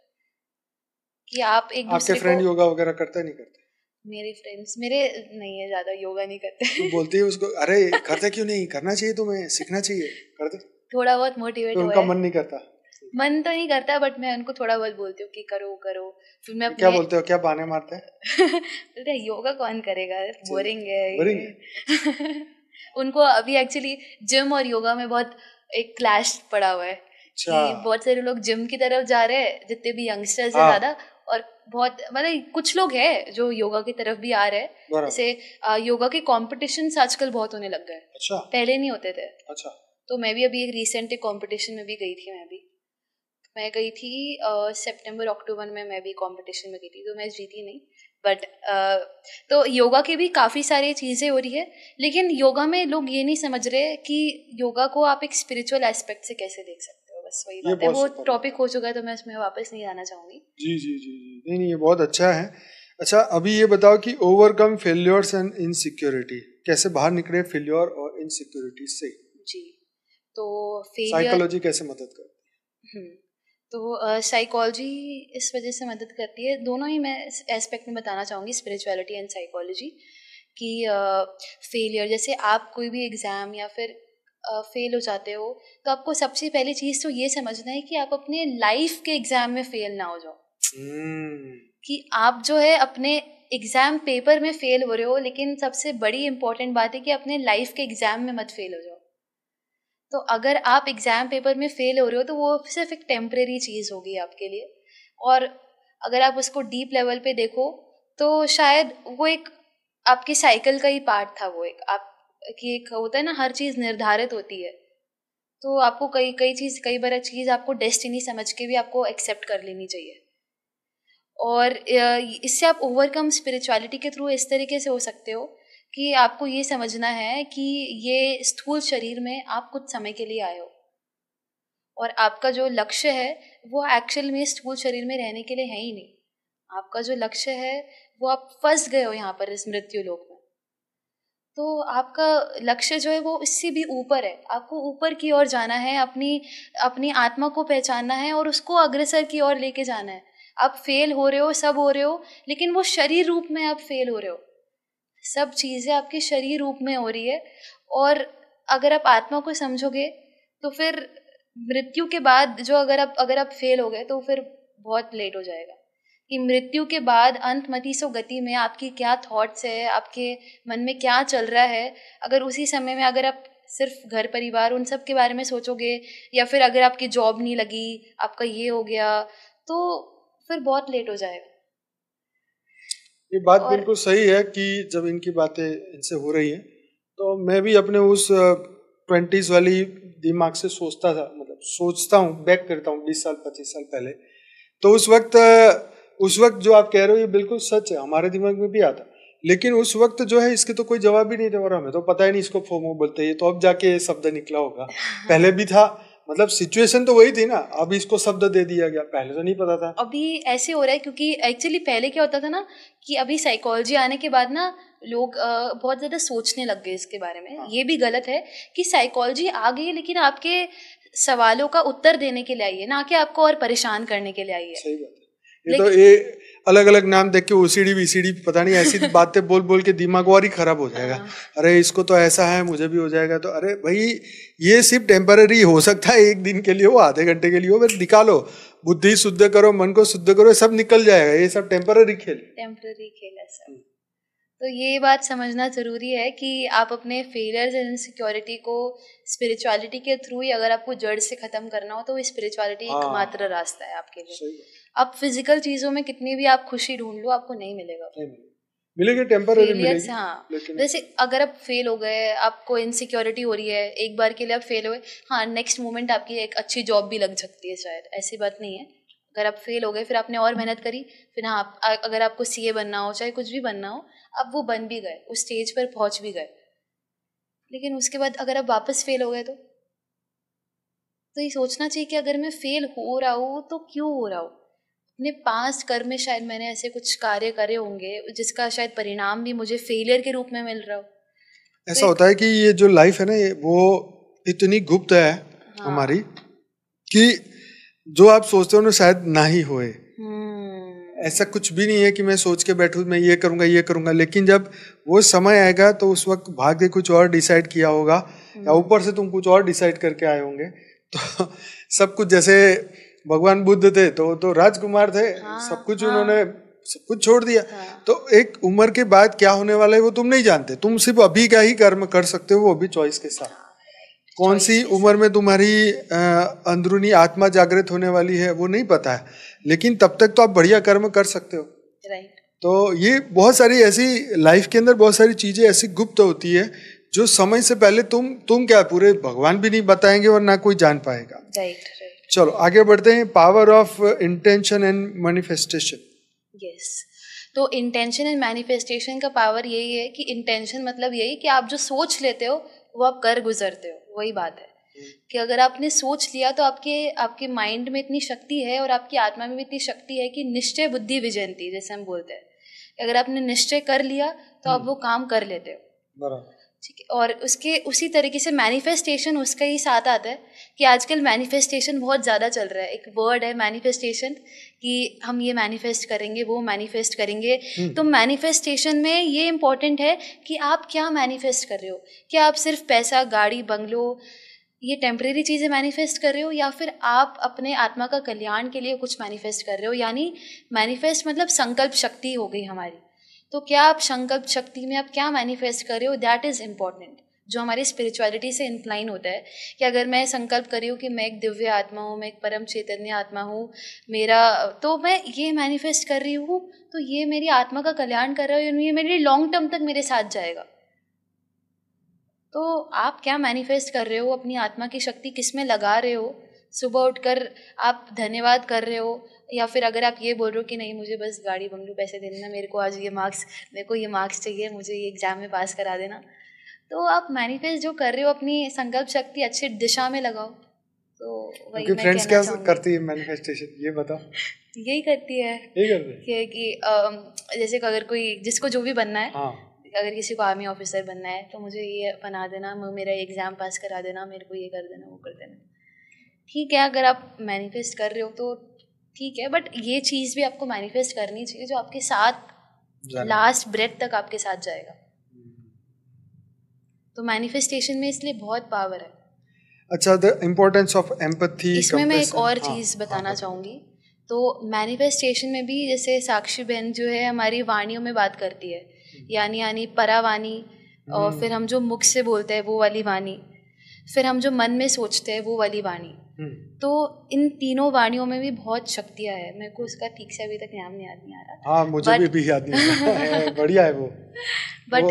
[SPEAKER 2] कि आप एक दूसरे
[SPEAKER 1] आपके फ्रेंड योगा वगैरह करते नहीं करते?
[SPEAKER 2] मेरे फ्रेंड्स मेरे नहीं है, ज्यादा योगा नहीं करते।
[SPEAKER 1] तो बोलती है उसको, अरे करते क्यों नहीं, करना चाहिए तुम्हें, सीखना चाहिए, करते?
[SPEAKER 2] थोड़ा बहुत मोटिवेट
[SPEAKER 1] तो
[SPEAKER 2] हुआ
[SPEAKER 1] उनका
[SPEAKER 2] है।
[SPEAKER 1] मन नहीं करता?
[SPEAKER 2] मन तो नहीं करता, बट मैं उनको थोड़ा बहुत बोलती हूँ कि करो करो। फिर मैं
[SPEAKER 1] क्या बोलते हो, क्या बहाने मारते हैं?
[SPEAKER 2] बोलते योगा कौन करेगा, बोरिंग है
[SPEAKER 1] बोरिंग है।
[SPEAKER 2] उनको अभी एक्चुअली जिम और योगा में बहुत एक क्लैश पड़ा हुआ है कि बहुत सारे लोग जिम की तरफ जा रहे हैं, जितने भी यंगस्टर्स है ज्यादा, और बहुत मतलब कुछ लोग हैं जो योगा की तरफ भी आ रहे हैं। जैसे योगा के कॉम्पिटिशन्स आजकल बहुत होने लग गए।
[SPEAKER 1] अच्छा।
[SPEAKER 2] पहले नहीं होते थे।
[SPEAKER 1] अच्छा।
[SPEAKER 2] तो मैं भी अभी एक रिसेंट कॉम्पिटिशन में भी गई थी। मैं गई थी सितंबर अक्टूबर में, मैं भी कंपटीशन में गई थी, तो मैं जीती नहीं, बट तो योगा की भी काफ़ी सारी चीज़ें हो रही है, लेकिन योगा में लोग ये नहीं समझ रहे कि योगा को आप एक स्पिरिचुअल एस्पेक्ट से कैसे देख सकते हो। बस वही बात है, वो टॉपिक हो चुका है तो मैं उसमें वापस नहीं आना चाहूँगी।
[SPEAKER 1] जी जी जी जी, नहीं ये बहुत अच्छा है। अच्छा, अभी ये बताओ कि ओवरकम फेल्योर्स एंड इनसिक्योरिटी, कैसे बाहर निकले फेल्योर और इनसिक्योरिटी से? जी,
[SPEAKER 2] तो फेलियर
[SPEAKER 1] साइकोलॉजी कैसे मदद करती है?
[SPEAKER 2] तो साइकोलॉजी इस वजह से मदद करती है, दोनों ही मैं एस्पेक्ट में बताना चाहूँगी, स्पिरिचुअलिटी एंड साइकोलॉजी, कि फेलियर जैसे आप कोई भी एग्ज़ाम या फिर फेल हो जाते हो, तो आपको सबसे पहली चीज़ तो ये समझना है कि आप अपने लाइफ के एग्ज़ाम में फेल ना हो जाओ। कि आप जो है अपने एग्ज़ाम पेपर में फेल हो रहे हो, लेकिन सबसे बड़ी इम्पोर्टेंट बात है कि अपने लाइफ के एग्ज़ाम में मत फेल हो जाओ। तो अगर आप एग्ज़ाम पेपर में फेल हो रहे हो तो वो सिर्फ एक टेम्परेरी चीज़ होगी आपके लिए, और अगर आप उसको डीप लेवल पे देखो तो शायद वो एक आपकी साइकिल का ही पार्ट था। वो एक आपकी एक होता है ना, हर चीज़ निर्धारित होती है, तो आपको कई बार चीज़ आपको डेस्टिनी समझ के भी आपको एक्सेप्ट कर लेनी चाहिए। और इससे आप ओवरकम स्पिरिचुअलिटी के थ्रू इस तरीके से हो सकते हो कि आपको ये समझना है कि ये स्थूल शरीर में आप कुछ समय के लिए आए हो, और आपका जो लक्ष्य है वो एक्चुअल में स्थूल शरीर में रहने के लिए है ही नहीं। आपका जो लक्ष्य है वो आप फंस गए हो यहाँ पर इस मृत्यु लोक में। तो आपका लक्ष्य जो है वो इससे भी ऊपर है, आपको ऊपर की ओर जाना है, अपनी आत्मा को पहचानना है और उसको अग्रसर की ओर लेके जाना है। आप फेल हो रहे हो, सब हो रहे हो, लेकिन वो शरीर रूप में आप फेल हो रहे हो, सब चीज़ें आपके शरीर रूप में हो रही है। और अगर आप आत्मा को समझोगे तो फिर मृत्यु के बाद जो अगर आप फेल हो गए तो फिर बहुत लेट हो जाएगा। कि मृत्यु के बाद अंतमति सो गति में आपकी क्या थॉट्स है, आपके मन में क्या चल रहा है, अगर उसी समय में अगर आप सिर्फ घर परिवार उन सब के बारे में सोचोगे, या फिर अगर आपकी जॉब नहीं लगी, आपका ये हो गया, तो फिर बहुत लेट हो जाएगा।
[SPEAKER 1] ये बात बिल्कुल सही है कि जब इनकी बातें इनसे हो रही हैं तो मैं भी अपने उस 20s वाली दिमाग से सोचता था, मतलब सोचता हूँ, बैक करता हूँ 20 साल 25 साल पहले। तो उस वक्त जो आप कह रहे हो ये बिल्कुल सच है, हमारे दिमाग में भी आता। लेकिन उस वक्त जो है इसके तो कोई जवाब ही नहीं था, और हमें तो पता ही नहीं इसको फोमो बोलते हैं, तो अब जाके ये शब्द निकला होगा। पहले भी था, मतलब सिचुएशन तो वही थी ना, अब इसको शब्द दे दिया गया, पहले तो नहीं पता था।
[SPEAKER 2] अभी ऐसे हो रहा है क्योंकि एक्चुअली पहले क्या होता था ना, कि अभी साइकोलॉजी आने के बाद ना लोग बहुत ज़्यादा सोचने लग गए इसके बारे में। ये भी गलत है कि साइकोलॉजी आ गई लेकिन आपके सवालों का उत्तर देने के लिए आई है, ना कि आपको और परेशान करने के लिए आई है।
[SPEAKER 1] सही बात है। ये तो ये अलग अलग नाम देख के ओसीडी बीसीडी पता नहीं ऐसी बातें बोल बोल के दिमाग और ही खराब हो जाएगा। अरे इसको तो ऐसा है, मुझे भी हो जाएगा। तो अरे भाई ये सिर्फ टेम्पररी हो सकता है, एक दिन के लिए हो, आधे घंटे के लिए हो, फिर निकालो, बुद्धि शुद्ध करो, मन को शुद्ध करो, सब निकल जाएगा। ये सब टेम्पररी खेल
[SPEAKER 2] है सब। तो ये बात समझना ज़रूरी है कि आप अपने फेलियर्स एंड इनसिक्योरिटी को स्पिरिचुअलिटी के थ्रू ही, अगर आपको जड़ से ख़त्म करना हो तो स्पिरिचुअलिटी एकमात्र रास्ता है आपके लिए। अब फिजिकल चीज़ों में कितनी भी आप खुशी ढूंढ लो, आपको नहीं मिलेगा,
[SPEAKER 1] मिलेगी टेम्पररी मिलेगी।
[SPEAKER 2] हाँ, जैसे अगर आप फेल हो गए, आपको इनसिक्योरिटी हो रही है, एक बार के लिए आप फेल हो गए, हाँ नेक्स्ट मोमेंट आपकी एक अच्छी जॉब भी लग सकती है शायद, ऐसी बात नहीं है, अगर आप फेल हो गए, फिर आपने और मेहनत करी, फिर हाँ अगर आपको CA बनना हो, चाहे कुछ भी बनना हो, आप वो बन भी गए, उस स्टेज पर पहुंच भी गए, लेकिन उसके बाद अगर आप वापस फेल हो गए तो ये सोचना चाहिए कि अगर मैं फेल हो रहा हूँ तो क्यों हो रहा हूँ। अपने पास्ट कर्म में शायद मैंने ऐसे कुछ कार्य करे होंगे जिसका शायद परिणाम भी मुझे फेलियर के रूप में मिल रहा हो।
[SPEAKER 1] ऐसा होता है कि ये जो लाइफ है ना, वो इतनी गुप्त है हमारी कि जो आप सोचते हो ना शायद ना ही होए। ऐसा कुछ भी नहीं है कि मैं सोच के बैठूं मैं ये करूंगा, लेकिन जब वो समय आएगा तो उस वक्त भाग्य कुछ और डिसाइड किया होगा या ऊपर से तुम कुछ और डिसाइड करके आए होंगे। तो सब कुछ, जैसे भगवान बुद्ध थे तो राजकुमार थे, सब कुछ उन्होंने सब कुछ छोड़ दिया। तो एक उम्र के बाद क्या होने वाला है वो तुम नहीं जानते, तुम सिर्फ अभी का ही कर्म कर सकते हो, वो भी चॉइस के साथ। कौन सी उम्र में तुम्हारी अंदरूनी आत्मा जागृत होने वाली है वो नहीं पता है, लेकिन तब तक तो आप बढ़िया कर्म कर सकते हो। तो ये बहुत सारी ऐसी लाइफ के अंदर बहुत सारी चीजें ऐसी गुप्त होती है जो समय से पहले तुम क्या पूरे भगवान भी नहीं बताएंगे और ना कोई जान पाएगा। चलो आगे बढ़ते हैं। Power of intention and manifestation.
[SPEAKER 2] Yes, तो इंटेंशन एंड मैनिफेस्टेशन का पावर यही है कि इंटेंशन मतलब यही कि आप जो सोच लेते हो वो आप कर गुजरते हो। वही बात है कि अगर आपने सोच लिया तो आपके माइंड में इतनी शक्ति है और आपकी आत्मा में भी इतनी शक्ति है कि निश्चय बुद्धि विजयंती, जैसे हम बोलते हैं, अगर आपने निश्चय कर लिया तो आप वो काम कर लेते हो। ठीक है, और उसी तरीके से मैनिफेस्टेशन उसका ही साथ आता है कि आजकल मैनिफेस्टेशन बहुत ज़्यादा चल रहा है। एक वर्ड है मैनिफेस्टेशन, कि हम ये मैनिफेस्ट करेंगे, वो मैनिफेस्ट करेंगे। तो मैनिफेस्टेशन में ये इम्पोर्टेंट है कि आप क्या मैनिफेस्ट कर रहे हो। क्या आप सिर्फ पैसा, गाड़ी, बंगलो, ये टेम्परेरी चीज़ें मैनिफेस्ट कर रहे हो, या फिर आप अपने आत्मा का कल्याण के लिए कुछ मैनिफेस्ट कर रहे हो। यानी मैनिफेस्ट मतलब संकल्प शक्ति हो गई हमारी। तो क्या आप संकल्प शक्ति में आप क्या मैनिफेस्ट कर रहे हो, दैट इज़ इम्पॉर्टेंट, जो हमारी स्पिरिचुअलिटी से इंक्लाइन होता है। कि अगर मैं संकल्प कर रही हूँ कि मैं एक दिव्य आत्मा हूँ, मैं एक परम चैतन्य आत्मा हूँ, तो मैं ये मैनिफेस्ट कर रही हूँ, तो ये मेरी आत्मा का कल्याण कर रहा है, ये मेरे लॉन्ग टर्म तक मेरे साथ जाएगा। तो आप क्या मैनिफेस्ट कर रहे हो, अपनी आत्मा की शक्ति किस में लगा रहे हो। सुबह उठकर आप धन्यवाद कर रहे हो, या फिर अगर आप ये बोल रहे हो कि नहीं मुझे बस गाड़ी, बंगलो, पैसे दे देना, मेरे को आज ये मार्क्स चाहिए, मुझे ये एग्ज़ाम में पास करा देना, तो आप मैनिफेस्ट जो कर रहे हो अपनी संकल्प शक्ति अच्छी दिशा में लगाओ। तो वही मैं
[SPEAKER 1] फ्रेंड्स क्या करती है मैनिफेस्टेशन, ये बताओ।
[SPEAKER 2] यही करती है कि जैसे अगर कोई जिसको जो भी बनना है, अगर किसी को आर्मी ऑफिसर बनना है तो मुझे ये बना देना, मेरा एग्ज़ाम पास करा देना, मेरे को ये कर देना, वो कर देना। ठीक है, अगर आप मैनिफेस्ट कर रहे हो तो ठीक है, बट ये चीज़ भी आपको मैनिफेस्ट करनी चाहिए जो आपके साथ लास्ट ब्रेथ तक आपके साथ जाएगा। तो मैनिफेस्टेशन में इसलिए बहुत पावर है।
[SPEAKER 1] अच्छा, द इम्पोर्टेंस ऑफ एम्पैथी,
[SPEAKER 2] इसमें मैं एक और चीज़ बताना चाहूँगी। तो मैनिफेस्टेशन में भी जैसे साक्षी बहन जो है हमारी वाणियों में बात करती है, यानी परावाणी, और फिर हम जो मुख से बोलते हैं वो वाली वाणी, फिर हम जो मन में सोचते हैं वो वाली वाणी। तो इन तीनों वाणियों में भी बहुत शक्तियाँ है। मेरे को उसका ठीक से अभी तक नाम याद नहीं आ रहा।
[SPEAKER 1] हाँ, मुझे भी याद नहीं आ रहा। बढ़िया है वो।
[SPEAKER 2] बट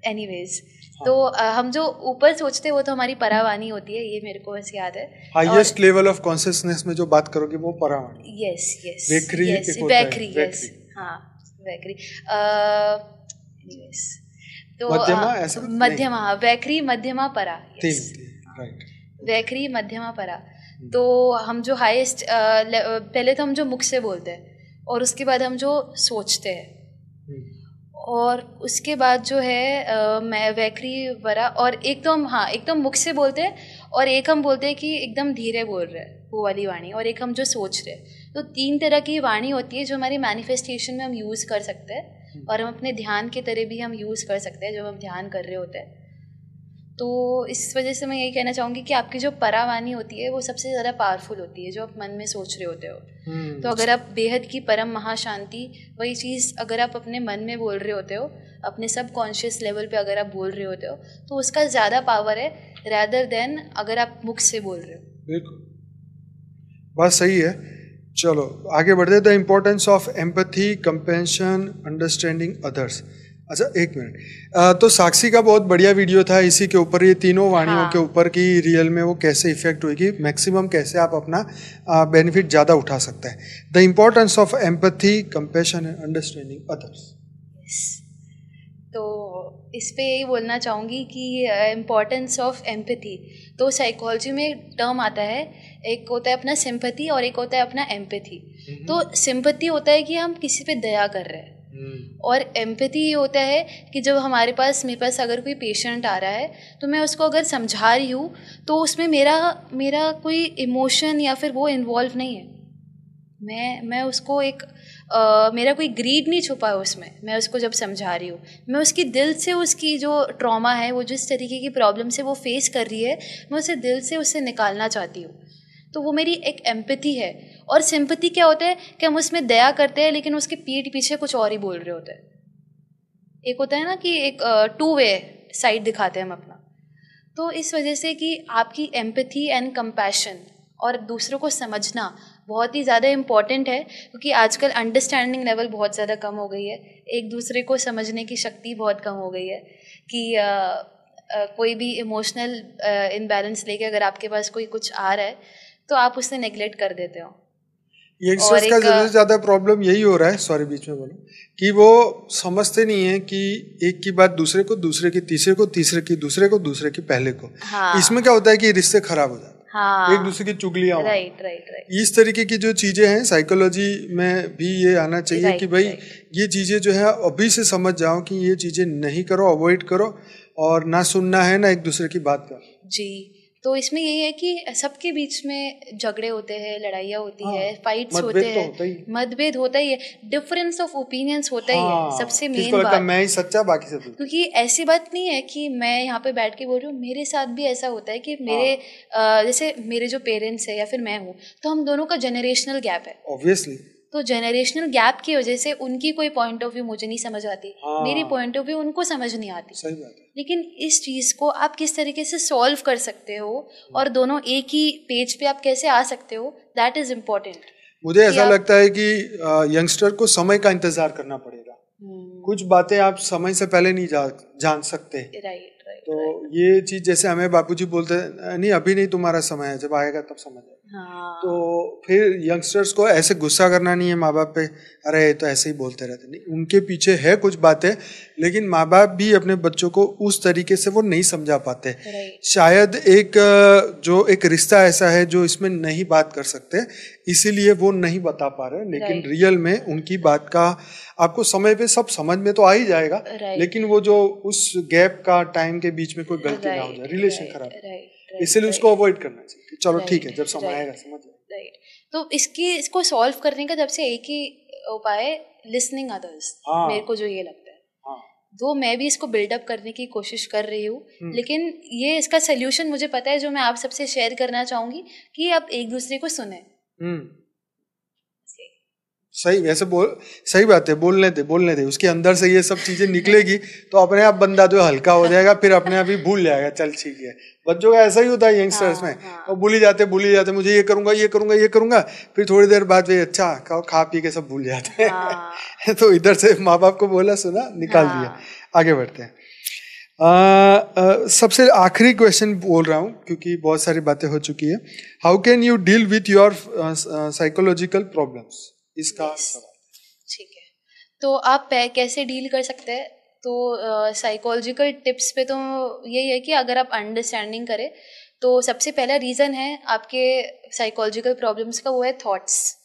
[SPEAKER 2] एनीवेज, तो हम जो ऊपर सोचते हैं वो तो हमारी परावाणी होती है, ये मेरे को बस याद है।
[SPEAKER 1] हाईएस्ट लेवल ऑफ कॉन्शियसनेस में जो बात करोगे वो परावाणी।
[SPEAKER 2] यस,
[SPEAKER 1] वैखरी,
[SPEAKER 2] यस, हाँ, वैखरी। एनीवेज, तो मध्यमा, वैखरी, मध्यमा, परा। वैखरी, मध्यमा, परा। तो हम जो हाईएस्ट, पहले तो हम जो मुख से बोलते हैं और उसके बाद हम जो सोचते हैं, और उसके बाद जो है मैं वैखरी, परा, और एक तो हम मुख से बोलते हैं, और एक हम बोलते हैं कि एकदम धीरे बोल रहे हैं, वो वाली वाणी, और एक हम जो सोच रहे हैं। तो 3 तरह की वाणी होती है जो हमारी मैनिफेस्टेशन में हम यूज़ कर सकते हैं, और हम अपने ध्यान के तरह भी हम यूज़ कर सकते हैं जब हम ध्यान कर रहे होते हैं। तो इस वजह से मैं यही कहना चाहूँगी कि आपकी जो परावाणी होती है वो सबसे ज़्यादा पावरफुल होती है, जो आप मन में सोच रहे होते हो। तो अगर आप बेहद की परम महाशांति, वही चीज़ अगर आप अपने मन में बोल रहे होते हो, अपने सबकॉन्शियस लेवल पे अगर आप बोल रहे होते हो, तो उसका ज़्यादा पावर है रैदर देन अगर आप मुख से बोल रहे हो।
[SPEAKER 1] बिल्कुल, बात सही है। चलो आगे बढ़ते। The importance of empathy, compassion, understanding others. अच्छा, एक मिनट। तो साक्षी का बहुत बढ़िया वीडियो था इसी के ऊपर, ये तीनों वाणियों
[SPEAKER 2] हाँ.
[SPEAKER 1] के ऊपर कि रियल में वो कैसे इफेक्ट होगी, मैक्सिमम कैसे आप अपना बेनिफिट ज़्यादा उठा सकते हैं। The importance of empathy, compassion and understanding others.
[SPEAKER 2] तो इस पे यही बोलना चाहूँगी कि इम्पोर्टेंस ऑफ एम्पैथी, तो साइकोलॉजी में एक टर्म आता है, एक होता है अपना सिंपैथी और एक होता है अपना एम्पैथी। तो सिंपैथी होता है कि हम किसी पे दया कर रहे हैं, और एम्पैथी ये होता है कि जब मेरे पास अगर कोई पेशेंट आ रहा है तो मैं उसको अगर समझा रही हूँ तो उसमें मेरा कोई इमोशन या फिर वो इन्वॉल्व नहीं है। मैं उसको एक मेरा कोई ग्रीड नहीं छुपा है उसमें। मैं उसको जब समझा रही हूँ, मैं उसकी दिल से उसकी जो ट्रॉमा है, वो जिस तरीके की प्रॉब्लम से वो फेस कर रही है, मैं उसे दिल से उससे निकालना चाहती हूँ। तो वो मेरी एक एम्पैथी है। और सिंपैथी क्या होता है कि हम उसमें दया करते हैं लेकिन उसके पीठ पीछे कुछ और ही बोल रहे होते हैं। एक होता है ना कि एक 2 वे साइड दिखाते हैं हम अपना। तो इस वजह से कि आपकी एम्पैथी एंड कंपैशन और दूसरों को समझना बहुत ही ज़्यादा इम्पॉर्टेंट है, क्योंकि आजकल अंडरस्टैंडिंग लेवल बहुत ज़्यादा कम हो गई है। एक दूसरे को समझने की शक्ति बहुत कम हो गई है कि कोई भी इमोशनल इम्बैलेंस लेके अगर आपके पास कोई कुछ आ रहा है तो आप उससे नेग्लेक्ट कर देते हो।
[SPEAKER 1] यंगस्टर्स का सबसे ज़्यादा प्रॉब्लम यही हो रहा है, सॉरी बीच में बोलूं, कि वो समझते नहीं है कि एक की बात दूसरे को, दूसरे की तीसरे को, तीसरे की दूसरे को, दूसरे की पहले को।
[SPEAKER 2] हाँ.
[SPEAKER 1] इसमें क्या होता है कि रिश्ते खराब हो जाते हैं।
[SPEAKER 2] हाँ.
[SPEAKER 1] एक दूसरे की चुगलियां।
[SPEAKER 2] राइट।
[SPEAKER 1] इस तरीके की जो चीजें हैं, साइकोलॉजी में भी ये आना चाहिए कि भाई ये चीजें जो है अभी से समझ जाओ कि ये चीजें नहीं करो, अवॉइड करो, और ना सुनना है ना एक दूसरे की बात करो।
[SPEAKER 2] जी। तो इसमें यही है कि सबके बीच में झगड़े होते हैं, लड़ाइयाँ होती है, फाइट्स होते हैं, मतभेद होता ही है, डिफरेंस ऑफ ओपिनियंस होता ही है। सबसे मेन बात,
[SPEAKER 1] मैं ही सच्चा बाकी सब,
[SPEAKER 2] क्योंकि ऐसी बात नहीं है कि मैं यहाँ पे बैठ के बोल रही हूँ। मेरे साथ भी ऐसा होता है कि मेरे जैसे मेरे जो पेरेंट्स है या फिर मैं हूँ, तो हम दोनों का जनरेशनल गैप है ऑब्वियसली। तो जनरेशनल गैप की वजह से उनकी कोई पॉइंट ऑफ व्यू मुझे नहीं समझ आती, मेरी पॉइंट ऑफ व्यू उनको समझ नहीं आती।
[SPEAKER 1] सही बात है।
[SPEAKER 2] लेकिन इस चीज़ को आप किस तरीके से सॉल्व कर सकते हो और दोनों एक ही पेज पे आप कैसे आ सकते हो, दैट इज इम्पोर्टेंट।
[SPEAKER 1] मुझे ऐसा लगता है कि यंगस्टर को समय का इंतजार करना पड़ेगा। कुछ बातें आप समय से पहले नहीं जान सकते।
[SPEAKER 2] राइट।
[SPEAKER 1] तो ये चीज जैसे हमें बापूजी बोलते हैं, नहीं अभी नहीं, तुम्हारा समय है, जब आएगा तब समझ आएगा।
[SPEAKER 2] हाँ।
[SPEAKER 1] तो फिर यंगस्टर्स को ऐसे गुस्सा करना नहीं है माँ बाप पे, अरे तो ऐसे ही बोलते रहते, नहीं, उनके पीछे है कुछ बातें, लेकिन माँ बाप भी अपने बच्चों को उस तरीके से वो नहीं समझा पाते। शायद जो एक रिश्ता ऐसा है जो इसमें नहीं बात कर सकते, इसीलिए वो नहीं बता पा रहे। लेकिन रियल में उनकी बात का आपको समय पे सब समझ में तो आ ही जाएगा, लेकिन वो जो उस गैप का टाइम के बीच में कोई गलती ना हो जाए, रिलेशन खराब, इसलिए उसको अवॉइड करना चाहिए। चलो ठीक है, जब समय आएगा समझ जाएगा।
[SPEAKER 2] राइट। तो इसको सॉल्व करने का सबसे एक ही उपाय है, लिसनिंग अदर्स। मेरे को जो ये लगता है, तो मैं भी इसको बिल्डअप करने की कोशिश कर रही हूँ, लेकिन ये इसका सोल्यूशन मुझे पता है जो मैं आप सबसे शेयर करना चाहूंगी कि आप एक दूसरे को सुने।
[SPEAKER 1] सही, वैसे सही बात है, बोलने दे, उसके अंदर से ये सब चीजें निकलेगी तो अपने आप बंदा जो हल्का हो जाएगा, फिर अपने आप ही भूल जाएगा, चल ठीक है। बच्चों का ऐसा ही होता है यंगस्टर्स में, और भूल ही जाते, मुझे ये करूंगा, फिर थोड़ी देर बाद वे अच्छा खा पी के सब भूल जाते हैं। तो इधर से माँ बाप को बोला, सुना, निकाल दिया। आगे बढ़ते हैं। सबसे आखिरी क्वेश्चन बोल रहा हूँ क्योंकि बहुत सारी बातें हो चुकी है। How can you deal with your psychological problems, इसका सवाल।
[SPEAKER 2] ठीक है, तो आप कैसे डील कर सकते हैं? तो साइकोलॉजिकल टिप्स पे तो यही है कि अगर आप अंडरस्टैंडिंग करें, तो सबसे पहला रीज़न है आपके साइकोलॉजिकल प्रॉब्लम्स का, वो है थॉट्स।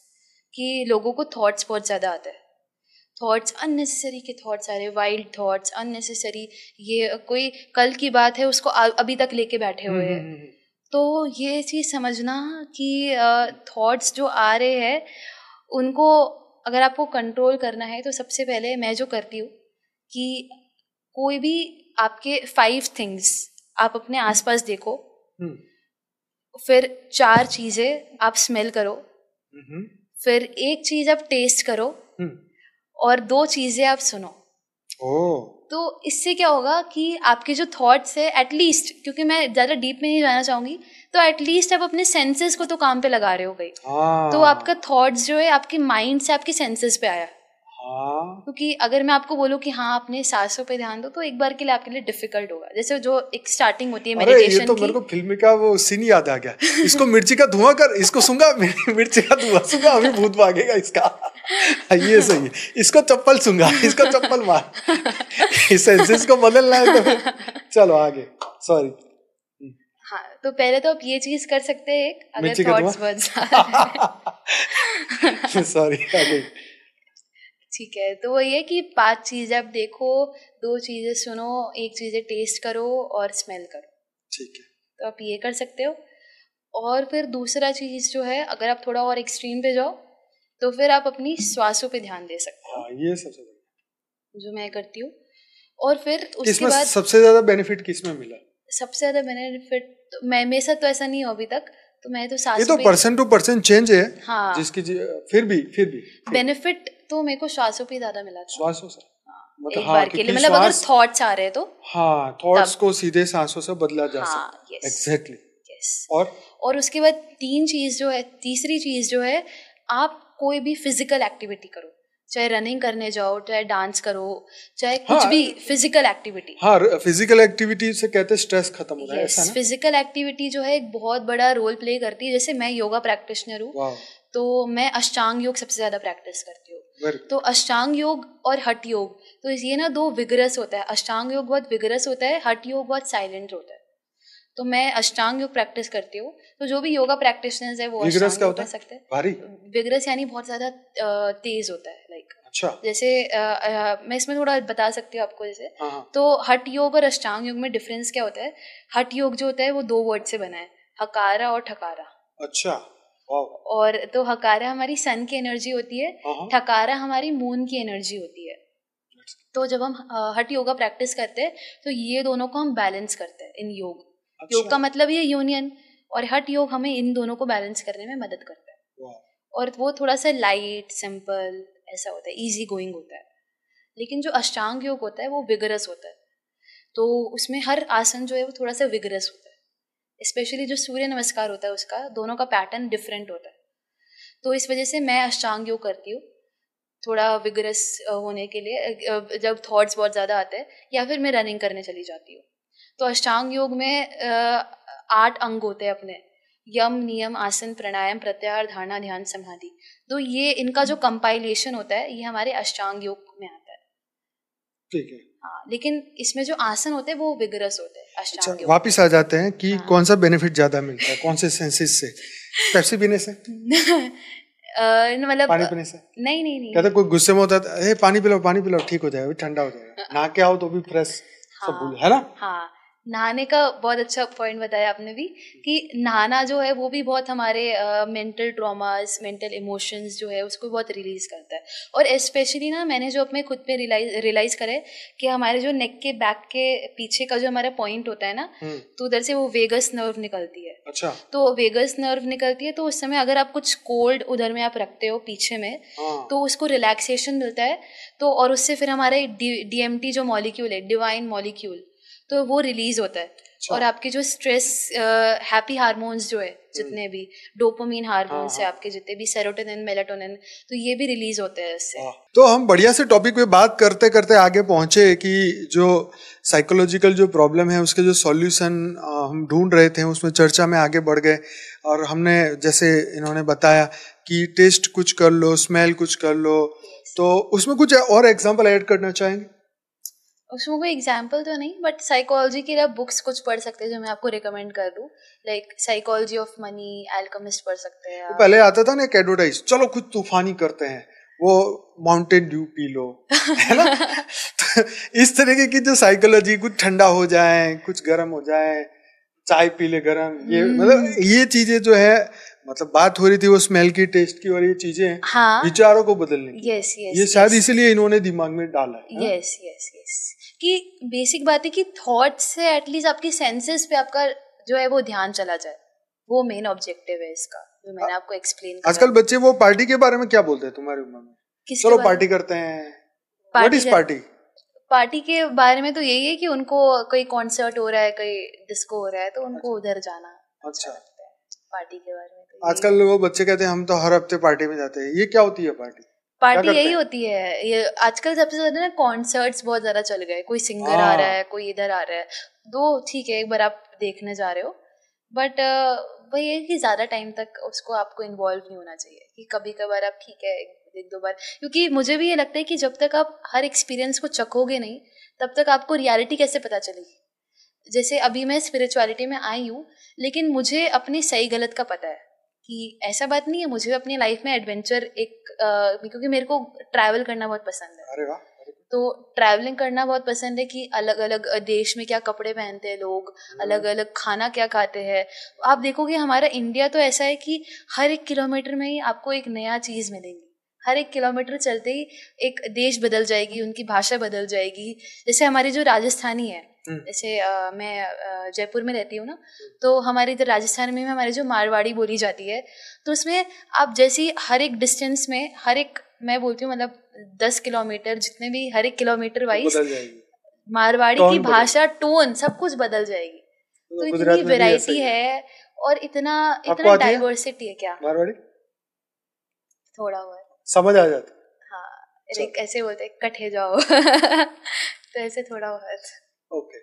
[SPEAKER 2] कि लोगों को थॉट्स बहुत ज़्यादा आते हैं, थॉट्स, अननेसेसरी के थॉट्स आ रहे, वाइल्ड थॉट्स, अननेसेसरी। ये कोई कल की बात है उसको अभी तक लेके बैठे हुए हैं। तो ये चीज़ समझना कि थॉट्स जो आ रहे हैं उनको अगर आपको कंट्रोल करना है, तो सबसे पहले मैं जो करती हूँ कि कोई भी आपके 5 थिंग्स आप अपने आसपास देखो, फिर 4 चीज़ें आप स्मेल करो, फिर 1 चीज़ आप टेस्ट करो, और 2 चीज़ें आप सुनो। तो इससे क्या होगा कि आपके जो थॉट्स है, एटलीस्ट, क्योंकि मैं ज़्यादा डीप में नहीं जाना चाहूँगी, तो एटलीस्ट आप अपने सेंसेस को तो काम पे लगा रहे हो गई। तो आपका थॉट्स जो है आपके माइंड से आपके सेंसेस पे आया।
[SPEAKER 1] हाँ,
[SPEAKER 2] क्योंकि अगर मैं आपको बोलूँ कि हाँ अपने सांसों पे ध्यान दो तो एक बार के लिए आपके लिए डिफिकल्ट होगा। जैसे जो एक स्टार्टिंग होती है
[SPEAKER 1] अरे ये
[SPEAKER 2] मेडिटेशन
[SPEAKER 1] तो
[SPEAKER 2] की।
[SPEAKER 1] मेरे को फिल्म का वो सीन याद आ गया, इसको मिर्ची का धुआं कर, इसको सूंघा, मिर्ची का धुआं सूंघा, अभी भूत भागेगा इसका। ये सही है, इसको चप्पल सूंघा, इसको चप्पल मार। इस सेंसेस को बदलना है तो फिर चलो आगे, सॉरी।
[SPEAKER 2] हाँ, तो पहले तो आप ये चीज कर सकते हैं, एक अगर
[SPEAKER 1] मिर्ची का
[SPEAKER 2] थॉट्स बहुत ज्यादा
[SPEAKER 1] सॉरी आगे।
[SPEAKER 2] ठीक है, तो वही है कि 5 चीजें आप देखो, 2 चीजें सुनो, 1 चीजें टेस्ट करो और स्मेल करो।
[SPEAKER 1] ठीक है,
[SPEAKER 2] तो आप ये कर सकते हो। और फिर दूसरा चीज जो है, अगर आप थोड़ा और एक्सट्रीम पे जाओ तो फिर आप अपनी श्वासों पे ध्यान दे सकते हो।
[SPEAKER 1] हाँ ये सबसे बढ़िया,
[SPEAKER 2] जो मैं करती हूँ। और फिर उसके
[SPEAKER 1] किसमें
[SPEAKER 2] बाद
[SPEAKER 1] सबसे ज्यादा बेनिफिट किसमें मिला?
[SPEAKER 2] सबसे ज्यादा बेनिफिट तो मैं, मेरे साथ तो ऐसा नहीं हो अभी तक, तो मैं तो
[SPEAKER 1] ये
[SPEAKER 2] सांसों
[SPEAKER 1] तो
[SPEAKER 2] पे।
[SPEAKER 1] पर्सन टू पर्सन चेंज है।
[SPEAKER 2] हाँ,
[SPEAKER 1] जिसकी फिर भी
[SPEAKER 2] बेनिफिट तो मेरे को श्वासों पे ज्यादा मिला था।
[SPEAKER 1] श्वासों से, मतलब
[SPEAKER 2] एक
[SPEAKER 1] हाँ,
[SPEAKER 2] बार के लिए, मतलब अगर थॉट्स आ रहे हैं तो।
[SPEAKER 1] हाँ, थॉट्स को सीधे सांसों से बदला जा
[SPEAKER 2] हाँ,
[SPEAKER 1] सकता है।
[SPEAKER 2] Yes,
[SPEAKER 1] exactly.
[SPEAKER 2] यस।
[SPEAKER 1] और
[SPEAKER 2] उसके बाद तीसरी चीज जो है, आप कोई भी फिजिकल एक्टिविटी करो, चाहे रनिंग करने जाओ, चाहे डांस करो, चाहे कुछ भी फिजिकल एक्टिविटी।
[SPEAKER 1] हाँ, फिजिकल एक्टिविटी से कहते हैं स्ट्रेस खत्म हो रहा है, ऐसा ना?
[SPEAKER 2] फिजिकल एक्टिविटी जो है एक बहुत बड़ा रोल प्ले करती है। जैसे मैं योगा प्रैक्टिशनर हूँ, तो मैं अष्टांग योग सबसे ज्यादा प्रैक्टिस करती हूँ। तो अष्टांग योग और हठ योग, तो ये ना 2 विगरस होता है। अष्टांग योग बहुत विगरस होता है, हठ योग बहुत साइलेंट होता है। तो मैं अष्टांग योग प्रैक्टिस करती हूँ। तो जो भी योगा प्रैक्टिशनर्स है वो अष्टांग योग कर सकते हैं।
[SPEAKER 1] भारी
[SPEAKER 2] विगरस यानी बहुत ज्यादा तेज होता है, लाइक।
[SPEAKER 1] अच्छा।
[SPEAKER 2] जैसे मैं इसमें थोड़ा बता सकती हूँ आपको। जैसे तो हठ योग और अष्टांग योग में डिफरेंस क्या होता है? हठ योग जो होता है वो 2 वर्ड से बना है, हकारा और ठकारा।
[SPEAKER 1] अच्छा,
[SPEAKER 2] और तो हकारा हमारी सन की एनर्जी होती है, ठकारा हमारी मून की एनर्जी होती है। तो जब हम हठ योगा प्रैक्टिस करते हैं तो ये दोनों को हम बैलेंस करते हैं इन योग। अच्छा। योग का मतलब ये यूनियन, और हठ योग हमें इन दोनों को बैलेंस करने में मदद करता है। और वो थोड़ा सा लाइट सिंपल ऐसा होता है, इजी गोइंग होता है। लेकिन जो अष्टांग योग होता है वो विगरस होता है। तो उसमें हर आसन जो है वो थोड़ा सा विगरस होता है। स्पेशली जो सूर्य नमस्कार होता है उसका, दोनों का पैटर्न डिफरेंट होता है। तो इस वजह से मैं अष्टांग योग करती हूँ थोड़ा विगरस होने के लिए, जब थॉट्स बहुत ज़्यादा आते हैं, या फिर मैं रनिंग करने चली जाती हूँ। तो अष्टांग योग में 8 अंग होते हैं अपने, यम, नियम, आसन, प्राणायाम, प्रत्याहार, धारणा, ध्यान, समाधि। तो ये इनका जो कंपाइलेशन होता है ये हमारे अष्टांग योग में आता है। ठीक है। हाँ, लेकिन इसमें जो आसन होते हैं वो विगरस होते हैं अष्टांग योग।
[SPEAKER 1] वापिस आ जाते हैं कि कौन सा बेनिफिट ज्यादा मिलता है, कौन से सेंसेस से? पेप्सी पीने से?
[SPEAKER 2] मतलब
[SPEAKER 1] पानी पीने से?
[SPEAKER 2] नहीं।
[SPEAKER 1] कहते कोई गुस्से में होता है, पानी पिलाओ ठीक हो जाएगा, ठंडा हो जाएगा, नहा के आओ तो भी फ्रेश सब भूल, है ना?
[SPEAKER 2] हाँ, नहाने का बहुत अच्छा पॉइंट बताया आपने भी, कि नहाना जो है वो भी बहुत हमारे मेंटल ट्रॉमास, मेंटल इमोशंस जो है उसको बहुत रिलीज करता है। और स्पेशली ना मैंने जो अपने खुद पे रियलाइज करे कि हमारे जो नेक के बैक के पीछे का जो हमारा पॉइंट होता है ना, तो उधर से वो वेगस नर्व निकलती है। अच्छा। तो वेगस नर्व निकलती है, तो उस समय अगर आप कुछ कोल्ड उधर में आप रखते हो पीछे में, तो उसको रिलैक्सेशन मिलता है। तो और उससे फिर हमारे DMT जो मॉलिक्यूल है, डिवाइन मॉलिक्यूल, तो वो रिलीज होता है। अच्छा। और आपके जो स्ट्रेस हैप्पी हार्मोन्स जो है जितने भी, डोपामीन हार्मोन्स है आपके, जितने भी सेरोटोनिन, मेलाटोनिन, तो ये भी रिलीज होते हैं इससे।
[SPEAKER 1] तो हम बढ़िया से टॉपिक पे बात करते करते आगे पहुंचे कि जो साइकोलॉजिकल जो प्रॉब्लम है उसके जो सॉल्यूशन हम ढूंढ रहे थे, उसमें चर्चा में आगे बढ़ गए। और हमने जैसे इन्होंने बताया कि टेस्ट कुछ कर लो, स्मेल कुछ कर लो, तो उसमें कुछ और एग्जाम्पल ऐड करना चाहेंगे?
[SPEAKER 2] उसमें कोई एग्जाम्पल तो नहीं, बट साइकोलॉजी के लिए आप बुक्स कुछ पढ़ सकते हैं जो मैं आपको रिकमेंड कर दूं, like psychology of money, alchemist पढ़ सकते हैं।
[SPEAKER 1] तो पहले आता था ना एक एडवर्टाइज, चलो कुछ तूफानी करते हैं, वो माउंटेन ड्यू पी लो, है ना? तो इस तरीके की जो साइकोलॉजी, कुछ ठंडा हो जाए, कुछ गर्म हो जाए, चाय पी ले गरम, ये मतलब ये चीजें जो है, मतलब बात हो रही थी वो स्मेल की, टेस्ट की, और ये चीजें विचारों को बदलने की। ये शायद इसीलिए इन्होंने दिमाग में डाला है।
[SPEAKER 2] यस कि बेसिक बात है कि थॉट्स से एटलीस्ट आपकी सेंसेस पे आपका जो है वो ध्यान चला जाए, वो मेन ऑब्जेक्टिव है इसका, जो मैंने आपको एक्सप्लेन किया।
[SPEAKER 1] आजकल बच्चे वो पार्टी के बारे में क्या बोलते हैं तुम्हारी उम्र में? चलो पार्टी करते हैं। What is party?
[SPEAKER 2] पार्टी के बारे में तो यही है कि उनको कोई कॉन्सर्ट हो रहा है, कोई डिस्को हो रहा है, तो उनको उधर जाना अच्छा लगता है। पार्टी के बारे में तो
[SPEAKER 1] आजकल वो बच्चे कहते हैं हम तो हर हफ्ते पार्टी में जाते हैं। ये क्या होती है पार्टी?
[SPEAKER 2] पार्टी यही होती है। ये आजकल सबसे ज्यादा ना कॉन्सर्ट्स बहुत ज्यादा चल गए, कोई सिंगर आ रहा है, कोई इधर आ रहा है, दो ठीक है एक बार आप देखने जा रहे हो, बट वही है कि ज्यादा टाइम तक उसको आपको इन्वॉल्व नहीं होना चाहिए, कि कभी कभार आप ठीक है एक दो बार, क्योंकि मुझे भी ये लगता है कि जब तक आप हर एक्सपीरियंस को चखोगे नहीं तब तक आपको रियलिटी कैसे पता चलेगी। जैसे अभी मैं स्पिरिचुअलिटी में आई हूँ, लेकिन मुझे अपनी सही गलत का पता है कि ऐसा बात नहीं है, मुझे अपनी लाइफ में एडवेंचर क्योंकि मेरे को ट्रैवल करना बहुत पसंद है।
[SPEAKER 1] अरे वाह।
[SPEAKER 2] तो ट्रैवलिंग करना बहुत पसंद है कि अलग अलग देश में क्या कपड़े पहनते हैं लोग, अलग अलग खाना क्या खाते हैं। आप देखोगे हमारा इंडिया तो ऐसा है कि हर एक किलोमीटर में ही आपको एक नया चीज़ मिलेगी, हर एक किलोमीटर चलते ही एक देश बदल जाएगी, उनकी भाषा बदल जाएगी। जैसे हमारी जो राजस्थानी है, जैसे मैं जयपुर में रहती हूँ ना, तो हमारे इधर राजस्थान में हमारी जो मारवाड़ी बोली जाती है, तो उसमें आप जैसी हर एक डिस्टेंस में, हर एक मैं बोलती हूँ मतलब 10 किलोमीटर जितने भी, हर एक किलोमीटर वाइज मारवाड़ी की भाषा, टोन, सब कुछ बदल जाएगी। तो इतनी वैरायटी है और इतना डाइवर्सिटी है। क्या मारवाड़ी थोड़ा बहुत समझ आ जाता? हाँ, ऐसे बोलते कटे जाओ तो ऐसे थोड़ा बहुत।
[SPEAKER 1] ओके,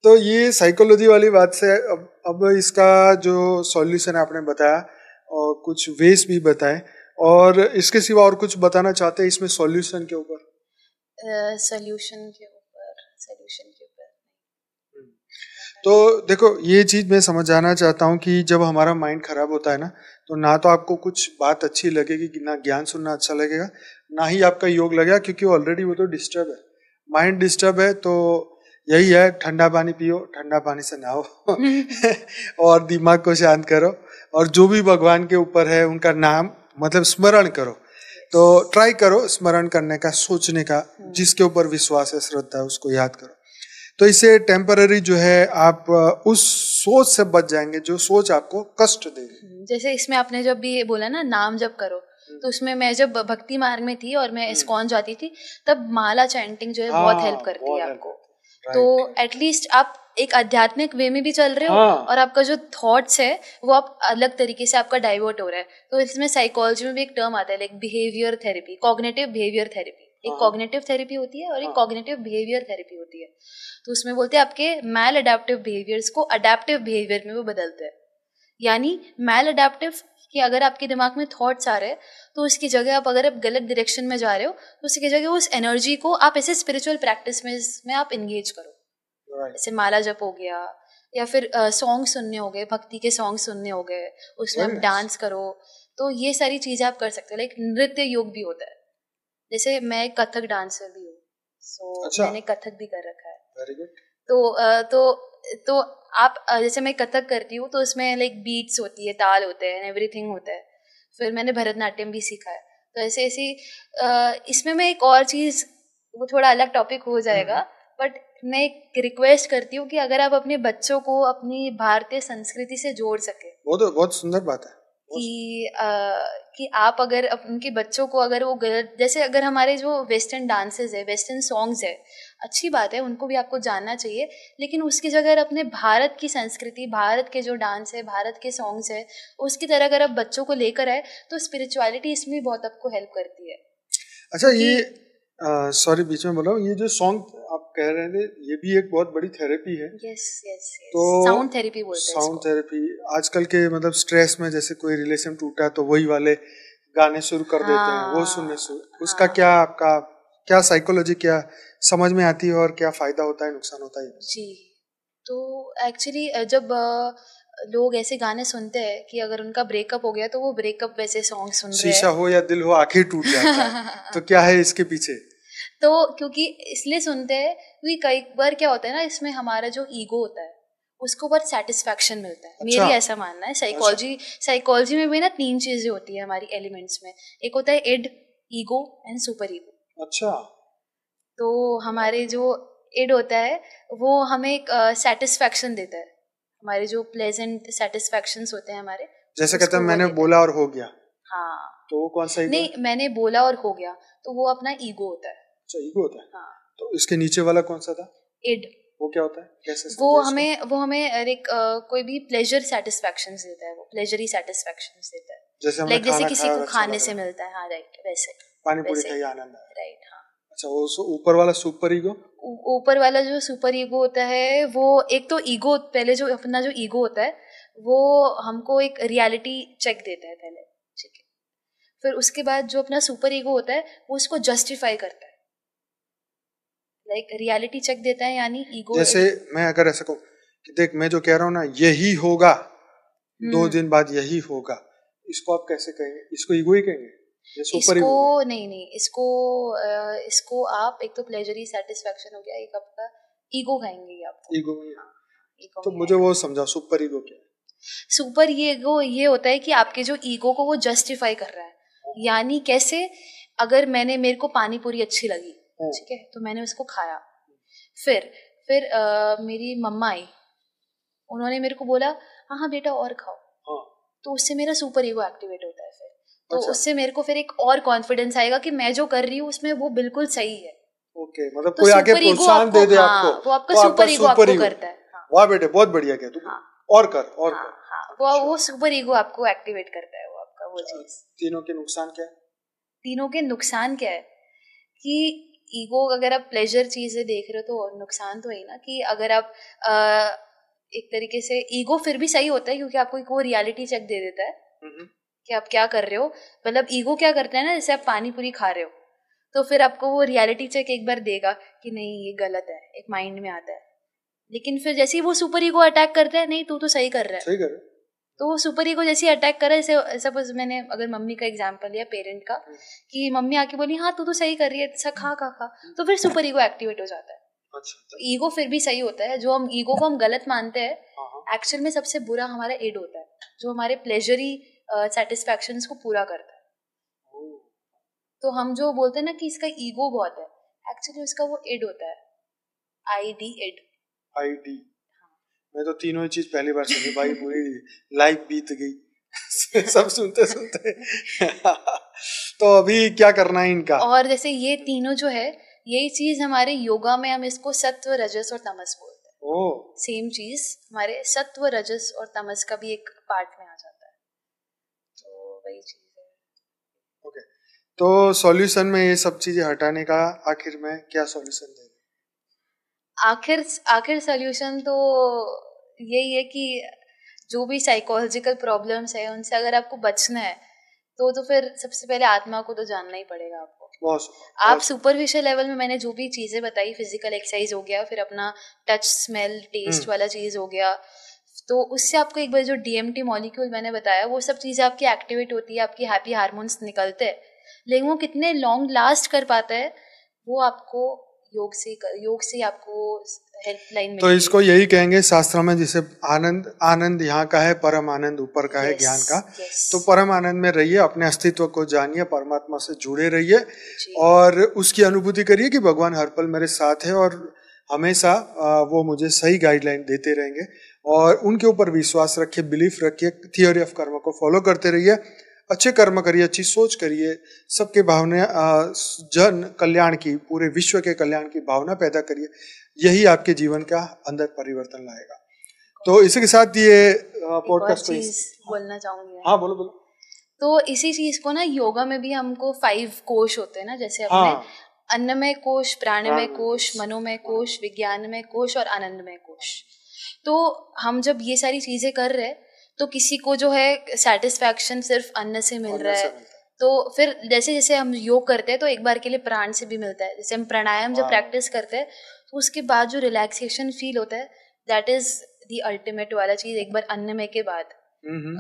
[SPEAKER 1] तो ये साइकोलॉजी वाली बात से अब इसका जो सॉल्यूशन आपने बताया और कुछ वेज भी बताए, और इसके सिवा और कुछ बताना चाहते हैं इसमें सॉल्यूशन के ऊपर?
[SPEAKER 2] सॉल्यूशन के ऊपर
[SPEAKER 1] तो देखो, ये चीज मैं समझाना चाहता हूँ कि जब हमारा माइंड खराब होता है ना, तो ना तो आपको कुछ बात अच्छी लगेगी, ना ज्ञान सुनना अच्छा लगेगा, ना ही आपका योग लगेगा, क्योंकि ऑलरेडी वो तो डिस्टर्ब है, माइंड डिस्टर्ब है। तो यही है, ठंडा पानी पियो, ठंडा पानी से नहाओ और दिमाग को शांत करो, और जो भी भगवान के ऊपर है उनका नाम मतलब स्मरण करो। तो ट्राई करो स्मरण करने का, सोचने का, जिसके ऊपर विश्वास है, श्रद्धा है, उसको याद करो। तो इससे टेम्पररी जो है आप उस सोच से बच जाएंगे जो सोच आपको कष्ट देगी।
[SPEAKER 2] जैसे इसमें आपने जब भी बोला ना नाम जप करो, तो उसमें मैं जब भक्ति मार्ग में थी और मैं इस्कॉन जाती थी, तब माला चैंटिंग जो है बहुत हेल्प करती है आपको। तो एटलीस्ट आप एक आध्यात्मिक वे में भी चल रहे हो, और आपका जो थॉट्स है वो आप अलग तरीके से आपका डाइवर्ट हो रहा है। तो इसमें साइकोलॉजी में भी एक टर्म आता है like behaviour therapy, cognitive behaviour therapy. एक कॉग्निटिव थेरेपी होती है और एक कॉग्निटिव बिहेवियर थेरेपी होती है। तो उसमें बोलते हैं आपके मैल अडेप्टिव बिहेवियर्स को अडेप्टिव बिहेवियर में वो बदलते हैं। यानी मैल अडेप्टिव कि अगर आपके दिमाग में थॉट्स आ रहे हैं, तो उसकी जगह आप अगर आप गलत डायरेक्शन में जा रहे हो, तो उसकी जगह उस एनर्जी को आप ऐसे स्पिरिचुअल प्रैक्टिस में आप इंगेज करो। जैसे माला जप हो गया, या फिर सॉन्ग सुनने हो गए, भक्ति के सॉन्ग सुनने हो गए, उसमें आप डांस करो। तो ये सारी चीजें आप कर सकते हो। लाइक नृत्य योग भी होता है, जैसे मैं कथक डांसर भी हूँ, सो मैंने कथक भी कर रखा है।
[SPEAKER 1] Very good.
[SPEAKER 2] तो आप जैसे मैं कथक करती हूँ, तो उसमें लाइक बीट्स होती है, ताल होते हैं, एवरीथिंग होता है। फिर मैंने भरतनाट्यम भी सीखा है। तो ऐसे इसमें मैं एक और चीज, वो थोड़ा अलग टॉपिक हो जाएगा, बट मैं एक रिक्वेस्ट करती हूँ कि अगर आप अपने बच्चों को अपनी भारतीय संस्कृति से जोड़ सके,
[SPEAKER 1] वो तो बहुत सुंदर बात है
[SPEAKER 2] कि आप अगर उनके बच्चों को अगर वो गलत, जैसे अगर हमारे जो वेस्टर्न डांसेस है, वेस्टर्न सॉन्ग्स है, अच्छी बात है, उनको भी आपको जानना चाहिए, लेकिन उसकी जगह अपने भारत की संस्कृति, भारत के जो डांस है, भारत के सॉन्ग्स है, उसकी तरह अगर आप बच्चों को लेकर आए, तो स्पिरिचुअलिटी इसमें भी बहुत आपको हेल्प करती है।
[SPEAKER 1] अच्छा, ये सॉरी बीच में बोला, ये जो सॉन्ग आप कह रहे थे, ये भी एक बहुत बड़ी थेरेपी है।
[SPEAKER 2] यस यस,
[SPEAKER 1] तो
[SPEAKER 2] साउंड थेरेपी बोलते हैं।
[SPEAKER 1] साउंड थेरेपी आजकल के मतलब स्ट्रेस में, जैसे कोई रिलेशन टूटा तो वही वाले गाने शुरू कर देते हैं, वो सुनने से उसका क्या, आपका क्या साइकोलॉजी क्या समझ में आती है, और क्या फायदा होता है, नुकसान होता है?
[SPEAKER 2] जी, तो एक्चुअली जब लोग ऐसे गाने सुनते हैं कि अगर उनका ब्रेकअप हो गया, तो वो ब्रेकअप वैसे सॉन्ग सुन रहे हैं।
[SPEAKER 1] शीशा हो या दिल हो, आखिर टूट जाता है। तो क्या है इसके पीछे?
[SPEAKER 2] तो क्योंकि इसलिए सुनते हैं क्योंकि कई बार क्या होता है ना, इसमें हमारा जो ईगो होता है उसको बहुत सेटिस्फैक्शन मिलता है।
[SPEAKER 1] अच्छा।
[SPEAKER 2] मेरी ऐसा मानना है। साइकोलॉजी में भी ना 3 चीजें होती है हमारी एलिमेंट्स में। एक होता है id, ego and superego.
[SPEAKER 1] अच्छा।
[SPEAKER 2] तो हमारे जो इड होता है वो हमें एक सेटिस्फैक्शन देता है, हमारे जो प्लेजेंट सेटिस्फैक्शंस होते हैं हमारे,
[SPEAKER 1] जैसे कहते हैं मैंने बोला और हो गया।
[SPEAKER 2] हाँ,
[SPEAKER 1] तो वो कौन सा ईगो?
[SPEAKER 2] नहीं, मैंने बोला और हो गया, तो वो अपना ईगो होता है।
[SPEAKER 1] अच्छा, ईगो होता है।
[SPEAKER 2] हाँ।
[SPEAKER 1] तो इसके नीचे वाला कौन सा था?
[SPEAKER 2] इड।
[SPEAKER 1] वो क्या होता है, कैसे?
[SPEAKER 2] वो हमें एक कोई भी प्लेजर सेटिस्फैक्शन देता है, वो प्लेजरी सेटिस्फैक्शन देता है।
[SPEAKER 1] जैसे
[SPEAKER 2] लाइक जैसे किसी को खाने से मिलता है। हाँ राइट, वैसे।
[SPEAKER 1] पानी पूरी खाई आनंद आया।
[SPEAKER 2] राइट, हाँ।
[SPEAKER 1] अच्छा, वो ऊपर वाला सुपर ईगो,
[SPEAKER 2] ऊपर वाला जो सुपर ईगो होता है वो एक तो ईगो, पहले जो अपना जो ईगो होता है वो हमको एक रियलिटी चेक देता है पहले, ठीक है। फिर उसके बाद जो अपना सुपर ईगो होता है वो उसको जस्टिफाई करता है, लाइक रियलिटी चेक देता है, यानी ईगो।
[SPEAKER 1] जैसे मैं अगर ऐसा कहूँ कि देख मैं जो कह रहा हूँ ना यही होगा, 2 दिन बाद यही होगा, इसको आप कैसे कहेंगे? इसको ईगो ही कहेंगे?
[SPEAKER 2] इसको नहीं, इसको आप एक तो प्लेजरी सेटिस्फेक्शन हो गया, एक आपका ईगो कहेंगे आपको।
[SPEAKER 1] ईगो में, तो मुझे वो समझा सुपर ईगो क्या है?
[SPEAKER 2] सुपर ईगो ये होता है कि आपके जो ईगो को वो जस्टिफाई कर रहा है, यानी कैसे, अगर मेरे को पानी पूरी अच्छी लगी, ठीक है, तो मैंने उसको खाया, फिर मेरी मम्मा आई, उन्होंने मेरे को बोला हाँ बेटा और खाओ, तो उससे मेरा सुपर ईगो एक्टिवेट होता है फिर। तो उससे मेरे को फिर एक और कॉन्फिडेंस आएगा कि मैं जो कर रही हूँ उसमें वो बिल्कुल सही है।
[SPEAKER 1] ओके, मतलब कोई आके प्रोत्साहन दे दे आपको,
[SPEAKER 2] वो आपका सुपर ईगो आपको करता है।
[SPEAKER 1] वाह बेटे बहुत बढ़िया किया तू, और कर।
[SPEAKER 2] वो सुपर ईगो आपको एक्टिवेट करता है, वो आपका वो चीज।
[SPEAKER 1] तीनों के नुकसान क्या है?
[SPEAKER 2] तीनों के नुकसान क्या है कि ईगो, अगर आप प्लेजर चीजें देख रहे हो तो नुकसान तो है ना, कि अगर आप एक तरीके से ईगो फिर भी सही होता है क्योंकि आपको एक वो रियलिटी चेक दे देता है कि आप क्या कर रहे हो। मतलब ईगो क्या करता है ना, जैसे आप पानी पूरी खा रहे हो तो फिर आपको वो रियलिटी चेक एक बार देगा कि नहीं ये गलत है, एक माइंड में आता है। लेकिन फिर जैसे ही वो सुपर ईगो अटैक करता है, नहीं तू तो सही कर रहा है,
[SPEAKER 1] सही कर रहा है,
[SPEAKER 2] तो वो सुपर ईगो जैसे अटैक करे, जैसे सपोज मैंने अगर मम्मी का एग्जांपल लिया, पेरेंट का, कि मम्मी आके बोली हाँ तू तो सही कर रही है, अच्छा खा, तो फिर सुपर ईगो एक्टिवेट हो जाता है। अच्छा, ईगो फिर भी सही होता है। जो हम ईगो को हम गलत मानते हैं, एक्चुअल में सबसे बुरा हमारा इड होता है, जो हमारे प्लेजरी सेटिस्फैक्शंस को पूरा करता है। तो हम जो बोलते हैं ना कि इसका ईगो बहुत है, एक्चुअली उसका वो इड होता है, ID, इड।
[SPEAKER 1] मैं तो तीनों ही चीज पहली बार सुनी भाई, पूरी लाइफ बीत गई सब सुनते तो अभी क्या करना है इनका? और
[SPEAKER 2] जैसे ये तीनों जो है, यही चीज हमारे योगा में हम इसको सत्व, रजस और तमस बोलते हैं। सेम चीज हमारे सत्व, रजस और तमस का भी एक पार्ट में आ जाता है, तो वही चीज है।
[SPEAKER 1] ओके, तो सॉल्यूशन में ये सब चीजें हटाने का आखिर में क्या सॉल्यूशन देंगे?
[SPEAKER 2] आखिर सॉल्यूशन तो यही है कि जो भी साइकोलॉजिकल प्रॉब्लम्स है उनसे अगर आपको बचना है तो फिर सबसे पहले आत्मा को तो जानना ही पड़ेगा आपको। आप सुपरफिशियल लेवल में मैंने जो भी चीजें बताई, फिजिकल एक्सरसाइज हो गया, फिर अपना टच, स्मेल, टेस्ट वाला चीज हो गया, तो उससे आपको एक बार जो DMT मॉलिक्यूल मैंने बताया वो सब चीजें आपकी एक्टिवेट होती है, आपकी हैप्पी हार्मोन्स निकलते हैं। लेकिन वो कितने लॉन्ग लास्ट कर पाता है वो आपको योग से आपको हेल्पलाइन।
[SPEAKER 1] तो इसको यही कहेंगे शास्त्रों में, जिसे आनंद यहाँ का है, परम आनंद ऊपर का है, ज्ञान का। तो परम आनंद में रहिए, अपने अस्तित्व को जानिए, परमात्मा से जुड़े रहिए और उसकी अनुभूति करिए कि भगवान हर पल मेरे साथ है और हमेशा वो मुझे सही गाइडलाइन देते रहेंगे। और उनके ऊपर विश्वास रखिए, बिलीफ रखिए, थियोरी ऑफ कर्म को फॉलो करते रहिए, अच्छे कर्म करिए, अच्छी सोच करिए, सबके भावना, जन कल्याण की, पूरे विश्व के कल्याण की भावना पैदा करिए। यही आपके जीवन का अंदर परिवर्तन लाएगा। तो इसी के साथ ये पॉडकास्ट को
[SPEAKER 2] बोलना चाहूंगी।
[SPEAKER 1] हाँ बोलो।
[SPEAKER 2] तो इसी चीज को ना योगा में भी हमको 5 कोश होते हैं ना, जैसे अपने अन्नमय कोश, प्राणमय कोश, मनोमय कोश, विज्ञानमय कोश और आनंदमय कोश। तो हम जब ये सारी चीजें कर रहे हैं तो किसी को जो है सेटिस्फैक्शन सिर्फ अन्न से मिल रहा है, तो फिर जैसे जैसे हम योग करते हैं तो एक बार के लिए प्राण से भी मिलता है। जैसे हम प्राणायाम जब प्रैक्टिस करते हैं तो उसके बाद जो रिलैक्सेशन फील होता है, दैट इज द अल्टीमेट वाला चीज। एक बार अन्नमय के बाद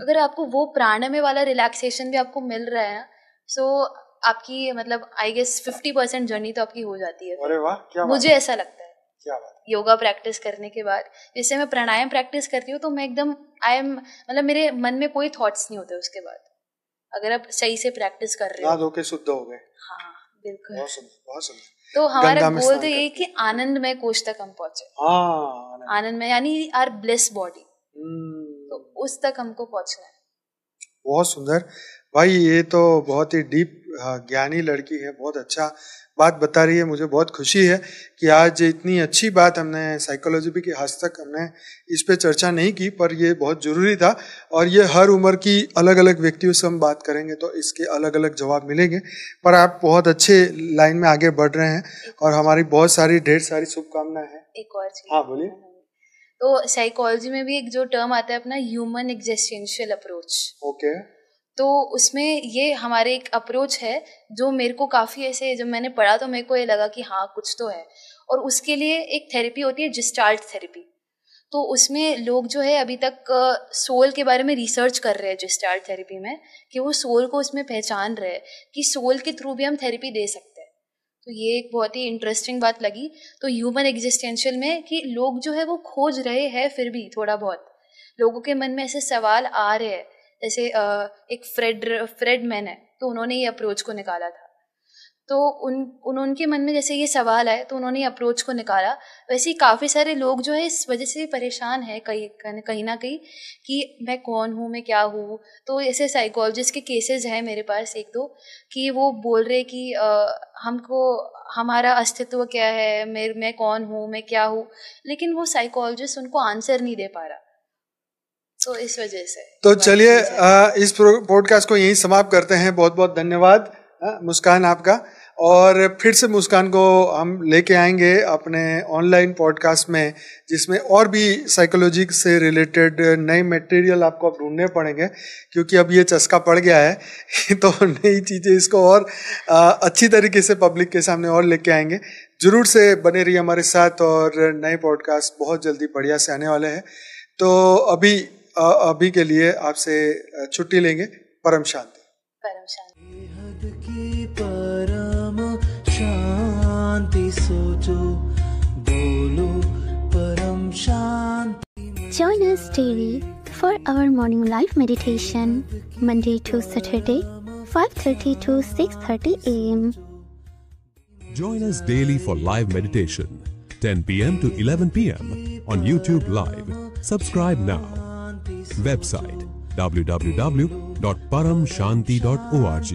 [SPEAKER 2] अगर आपको वो प्राणमय वाला रिलैक्सेशन भी आपको मिल रहा है ना, सो आपकी मतलब आई गेस 50% जर्नी तो आपकी हो जाती है।
[SPEAKER 1] अरे वाह, क्या
[SPEAKER 2] मुझे ऐसा लगता है।
[SPEAKER 1] क्या बात?
[SPEAKER 2] योगा प्रैक्टिस करने के बाद जैसे मैं प्राणायाम प्रैक्टिस करती हूँ तो मैं एकदम मतलब मेरे मन में कोई थॉट्स नहीं होते उसके बाद, अगर आप सही से प्रैक्टिस कर रहे हो।
[SPEAKER 1] नहा के शुद्ध हो गए।
[SPEAKER 2] हाँ बिल्कुल,
[SPEAKER 1] बहुत सुंदर।
[SPEAKER 2] तो हमारा गोल तो यही कि आनंदमय कोश तक हम पहुंचे। आनंदमय यानी आर ब्लिस बॉडी, तो उस तक हमको पहुंचना है।
[SPEAKER 1] बहुत सुंदर भाई, ये तो बहुत ही डीप ज्ञानी लड़की है, बहुत अच्छा बात बता रही है। मुझे बहुत खुशी है कि आज इतनी अच्छी बात हमने साइकोलॉजी पे की, आज तक हमने इस पे चर्चा नहीं की, पर ये बहुत ज़रूरी था। और ये हर उम्र की अलग अलग व्यक्तियों से हम बात करेंगे तो इसके अलग अलग जवाब मिलेंगे। पर आप बहुत अच्छे लाइन में आगे बढ़ रहे हैं और हमारी बहुत सारी ढेर सारी शुभकामनाएं हैं।
[SPEAKER 2] एक और चीज,
[SPEAKER 1] हाँ बोलिए।
[SPEAKER 2] तो साइकोलॉजी में भी एक जो टर्म आता है अपना ह्यूमन एग्जिस्टेंशियल अप्रोच।
[SPEAKER 1] ओके।
[SPEAKER 2] तो उसमें ये हमारे एक अप्रोच है जो मेरे को काफ़ी ऐसे, जब मैंने पढ़ा तो मेरे को ये लगा कि हाँ कुछ तो है। और उसके लिए एक थेरेपी होती है जिस्टाल्ट थेरेपी। तो उसमें लोग जो है अभी तक सोल के बारे में रिसर्च कर रहे हैं जिस्टाल्ट थेरेपी में, कि वो सोल को उसमें पहचान रहे हैं कि सोल के थ्रू भी हम थेरेपी दे सकते हैं। तो ये एक बहुत ही इंटरेस्टिंग बात लगी। तो ह्यूमन एग्जिस्टेंशियल में कि लोग जो है वो खोज रहे हैं, फिर भी थोड़ा बहुत लोगों के मन में ऐसे सवाल आ रहे हैं। जैसे एक फ्रेडमैन है, तो उन्होंने ये अप्रोच को निकाला था। तो उनके मन में जैसे ये सवाल आए तो उन्होंने अप्रोच को निकाला। वैसे ही काफ़ी सारे लोग जो है इस वजह से परेशान है कहीं ना कहीं कि मैं कौन हूँ, मैं क्या हूँ। तो ऐसे साइकोलॉजिस्ट के केसेस हैं मेरे पास एक दो, कि वो बोल रहे कि हमको हमारा अस्तित्व क्या है, मैं कौन हूँ, मैं क्या हूँ, लेकिन वो साइकोलॉजिस्ट उनको आंसर नहीं दे पा रहा। तो इस वजह से
[SPEAKER 1] तो चलिए इस पॉडकास्ट को यहीं समाप्त करते हैं। बहुत बहुत धन्यवाद मुस्कान आपका। और फिर से मुस्कान को हम लेके आएंगे अपने ऑनलाइन पॉडकास्ट में, जिसमें और भी साइकोलॉजी से रिलेटेड नए मटेरियल आपको अब ढूंढने पड़ेंगे, क्योंकि अब ये चस्का पड़ गया है तो नई चीज़ें इसको और अच्छी तरीके से पब्लिक के सामने और लेके आएंगे। जरूर से बने रहिए हमारे साथ, और नए पॉडकास्ट बहुत जल्दी बढ़िया से आने वाले हैं। तो अभी के लिए आपसे छुट्टी लेंगे। परम शांति।
[SPEAKER 2] परम शांति।
[SPEAKER 3] परम शांति सोचो, बोलो परम शांति।
[SPEAKER 4] Join us daily for our morning live meditation, Monday to Saturday, 5:30 to 6:30 a.m.
[SPEAKER 5] Join us daily for live meditation, 10 p.m. to 11 p.m. on YouTube Live. Subscribe now. Website www.paramshanti.org.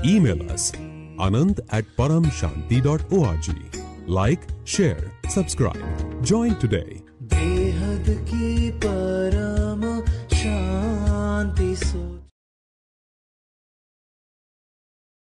[SPEAKER 5] Email us anant@paramshanti.org. Like, share, subscribe. Join today.
[SPEAKER 3] बेहद की परम